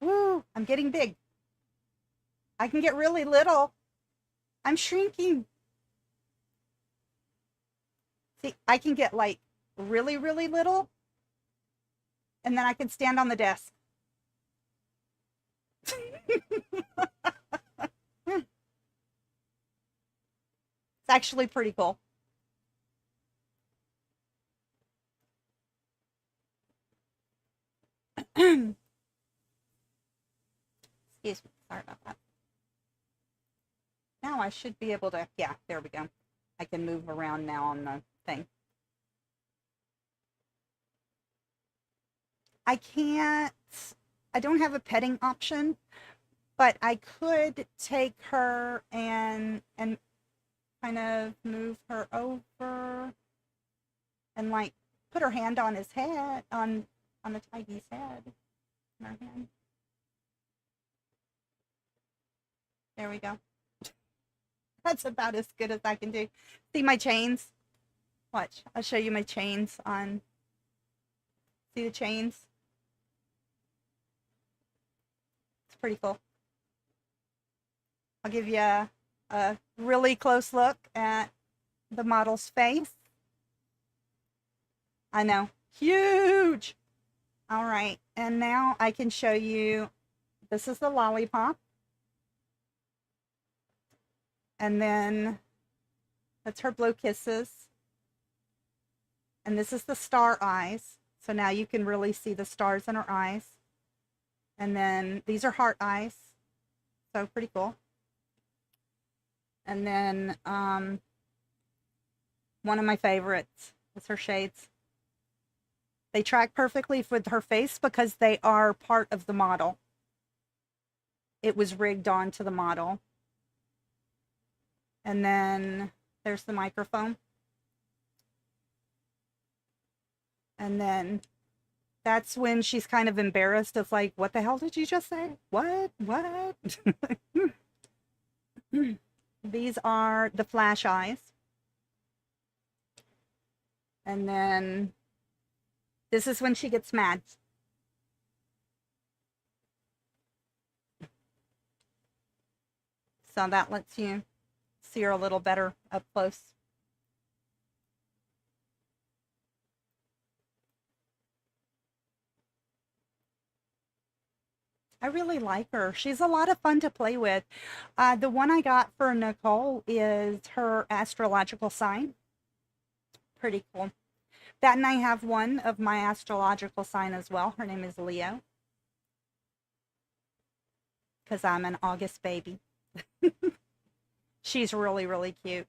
Woo, I'm getting big. I can get really little. I'm shrinking. See, I can get like really, really little. And then I can stand on the desk. It's actually pretty cool. Excuse me. Sorry about that. Now I should be able to, yeah, there we go. I can move around now on the thing. I don't have a petting option, but I could take her and kind of move her over and like put her hand on his head, on the tiger's head. In her hand. There we go. That's about as good as I can do. See my chains? Watch. I'll show you my chains on. See the chains? It's pretty cool. I'll give you a really close look at the model's face. I know. Huge! All right. And now I can show you. This is the lollipop. And then that's her blue kisses. And this is the star eyes. So now you can really see the stars in her eyes. And then these are heart eyes. So pretty cool. And then one of my favorites is her shades. They track perfectly with her face because they are part of the model. It was rigged onto the model. And then there's the microphone. And then that's when she's kind of embarrassed. It's like, what the hell did you just say? What? What? These are the flash eyes. And then this is when she gets mad. So that lets you see her a little better up close. I really like her. She's a lot of fun to play with. The one I got for Nicole is her astrological sign. Pretty cool. That, and I have one of my astrological sign as well. Her name is Leo. Because I'm an August baby. She's really, really cute.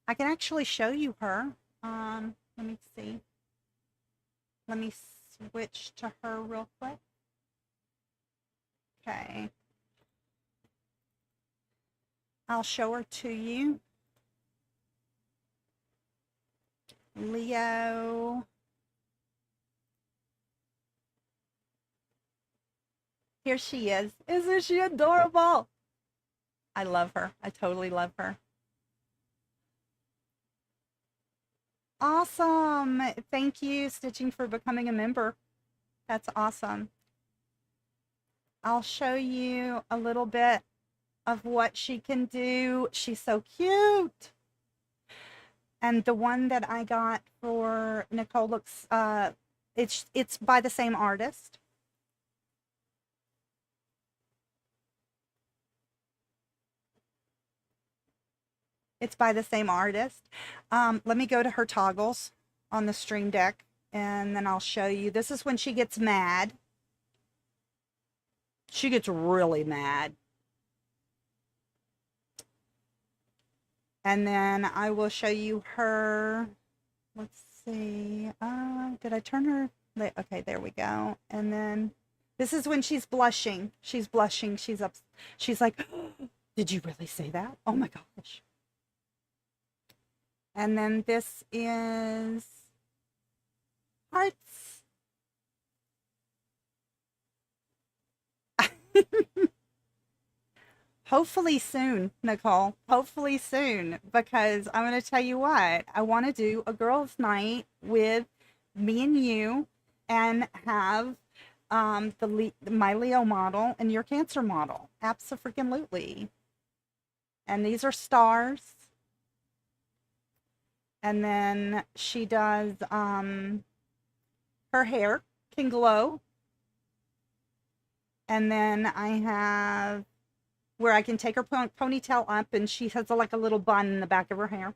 I can actually show you her. Let me see. Let me switch to her real quick. Okay. I'll show her to you. Leo. Here she is. Isn't she adorable? I love her. I totally love her. Awesome. Thank you, Stitching, for becoming a member. That's awesome. I'll show you a little bit of what she can do. She's so cute. And the one that I got for Nicole looks, it's by the same artist. It's by the same artist. Let me go to her toggles on the Stream Deck, and then I'll show you. This is when she gets mad. She gets really mad. And then I will show you her. Let's see. Did I turn her? Okay, there we go. And then this is when she's blushing. She's blushing. She's up. She's like, did you really say that? Oh my gosh. And then this is hearts. Hopefully soon, Nicole. Hopefully soon, because I'm going to tell you what. I want to do a girls' night with me and you, and have my Leo model and your Cancer model. Abso-freaking-lutely. And these are stars. And then she does, her hair can glow. And then I have where I can take her ponytail up, and she has like a little bun in the back of her hair.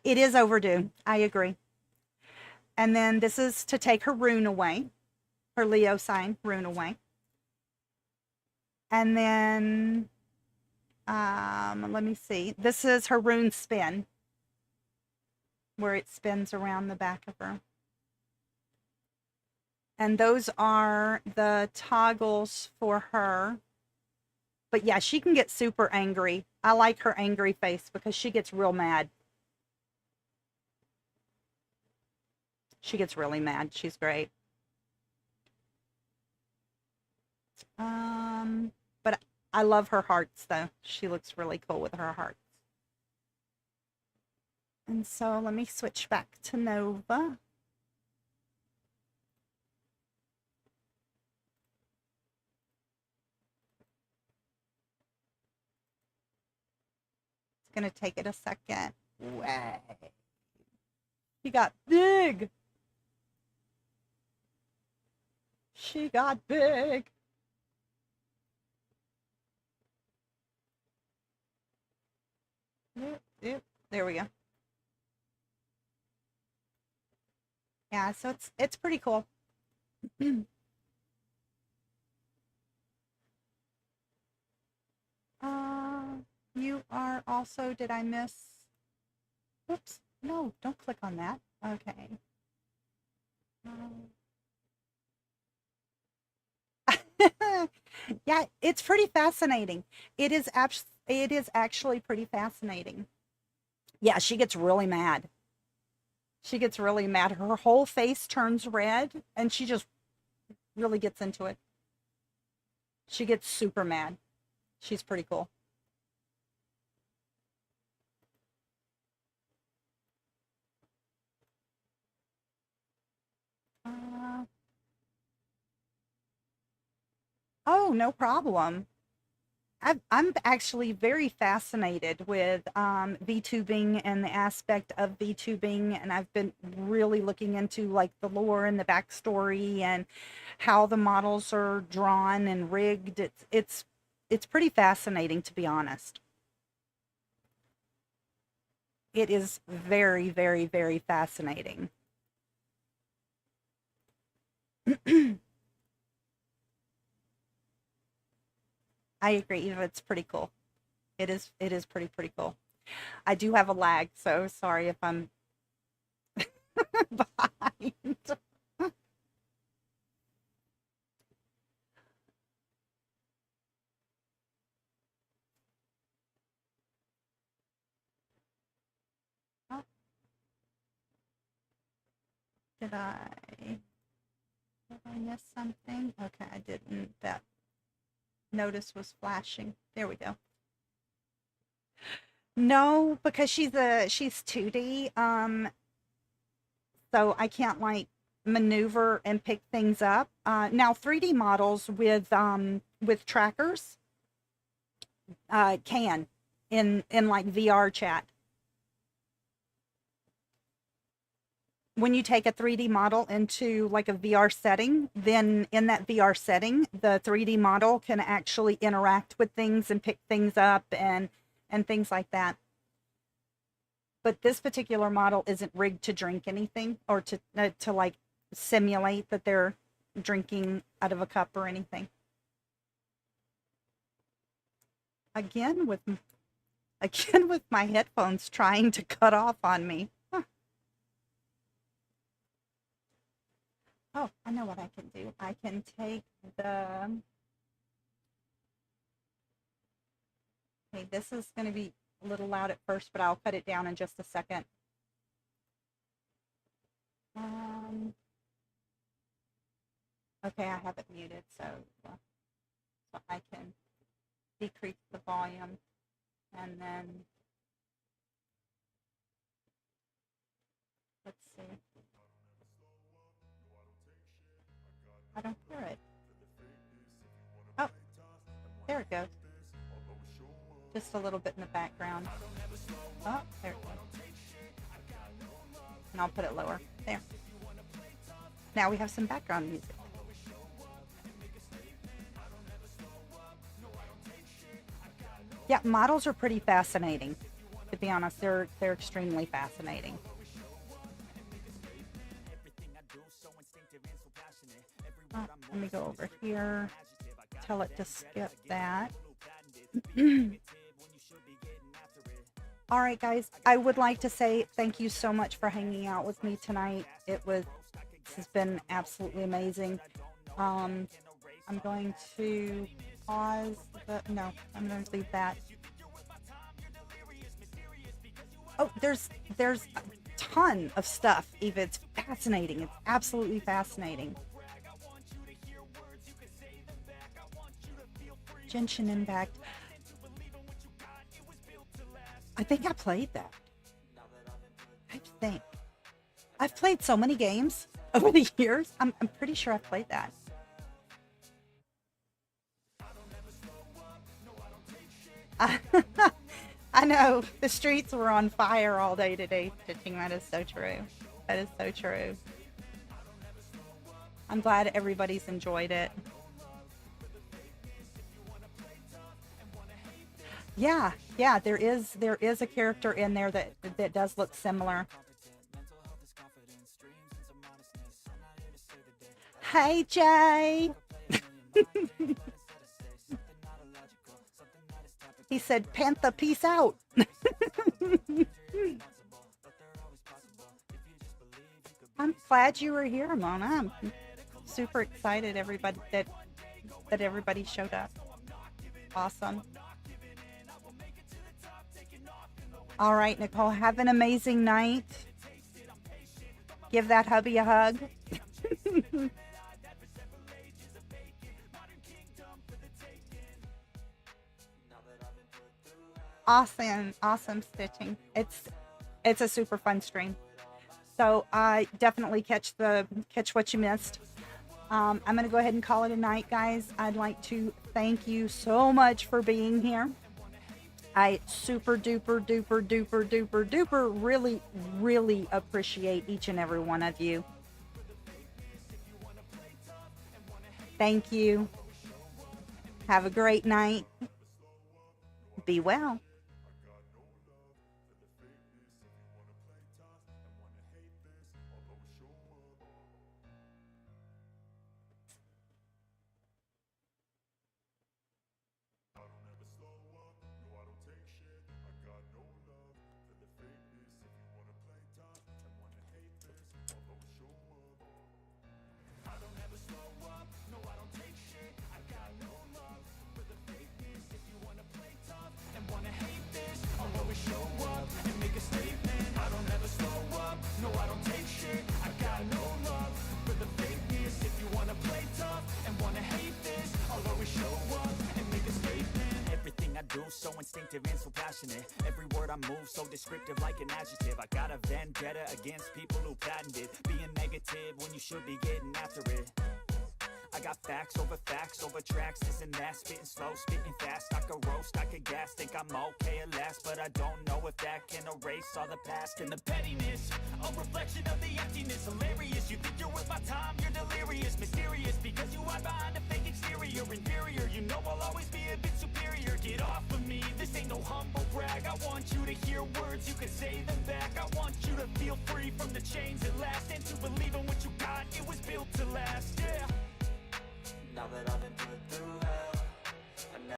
It is overdue. I agree. And then this is to take her rune away, her Leo sign rune away. And then, let me see. This is her rune spin, where it spins around the back of her. And those are the toggles for her. But yeah, she can get super angry. I like her angry face because she gets real mad. She gets really mad. She's great. But I love her hearts though. She looks really cool with her hearts. And so let me switch back to Nova. It's going to take it a second. Way. She got big. She got big. Yep. There we go. Yeah, so it's pretty cool. You are also, did I miss? Oops, no, don't click on that. Okay. Yeah, it's pretty fascinating. It is actually pretty fascinating. Yeah, she gets really mad. She gets really mad. Her whole face turns red, and she just really gets into it. She gets super mad. She's pretty cool. Oh, no problem. I'm actually very fascinated with VTubing and the aspect of VTubing, and I've been really looking into like the lore and the backstory and how the models are drawn and rigged. It's pretty fascinating, to be honest. It is very, very, very fascinating. I agree, Eva, it's pretty cool. It is pretty cool. I do have a lag, so sorry if I'm behind. Oh. Did I miss something? Okay, I didn't. That notice was flashing. There we go. No, because she's 2D, so I can't like maneuver and pick things up. Now 3D models with trackers can in like VR chat. when you take a 3D model into like a VR setting, then in that VR setting, the 3D model can actually interact with things and pick things up and things like that. But this particular model isn't rigged to drink anything or to like simulate that they're drinking out of a cup or anything. Again with my headphones trying to cut off on me. Huh. Oh, I know what I can do. I can take the... Okay, this is going to be a little loud at first, but I'll cut it down in just a second. Okay, I have it muted, so I can decrease the volume, and then let's see. I don't hear it. Oh, there it goes. Just a little bit in the background. Oh, there it goes. And I'll put it lower. There. Now we have some background music. Yeah, models are pretty fascinating. To be honest, they're extremely fascinating. Oh, let me go over here. Tell it to skip that. All right, guys, I would like to say thank you so much for hanging out with me tonight. This has been absolutely amazing. I'm going to pause no, I'm going to leave that. Oh, there's a ton of stuff, Eva. It's fascinating. It's absolutely fascinating. Genshin Impact. I think I played that. I think. I've played so many games over the years. I'm pretty sure I've played that. I know. The streets were on fire all day today, Stitching. That is so true. That is so true. I'm glad everybody's enjoyed it. Yeah, there is a character in there that does look similar. Hey, Jay. He said, Panther, peace out. I'm glad you were here, Mona. I'm super excited that everybody showed up. Awesome. All right, Nicole, have an amazing night. Give that hubby a hug. Awesome Stitching. It's a super fun stream. So definitely catch what you missed. I'm gonna go ahead and call it a night, guys. I'd like to thank you so much for being here. I super duper really appreciate each and every one of you. Thank you. Have a great night. Be well. So instinctive and so passionate. Every word I move so descriptive like an adjective. I got a vendetta against people who patented being negative when you should be getting after it. I got facts over tracks, this and that, spitting slow, spitting fast. I could roast, I could gas, think I'm okay at last, but I don't know if that can erase all the past. And the pettiness, a reflection of the emptiness. Hilarious, you think you're worth my time, you're delirious. Mysterious, because you hide behind a fake exterior. Inferior, you know I'll always be a bit superior. Get off of me, this ain't no humble brag. I want you to hear words, you can say them back. I want you to feel free from the chains at last, and to believe in what you got, it was built to last, yeah. Now that I've been put through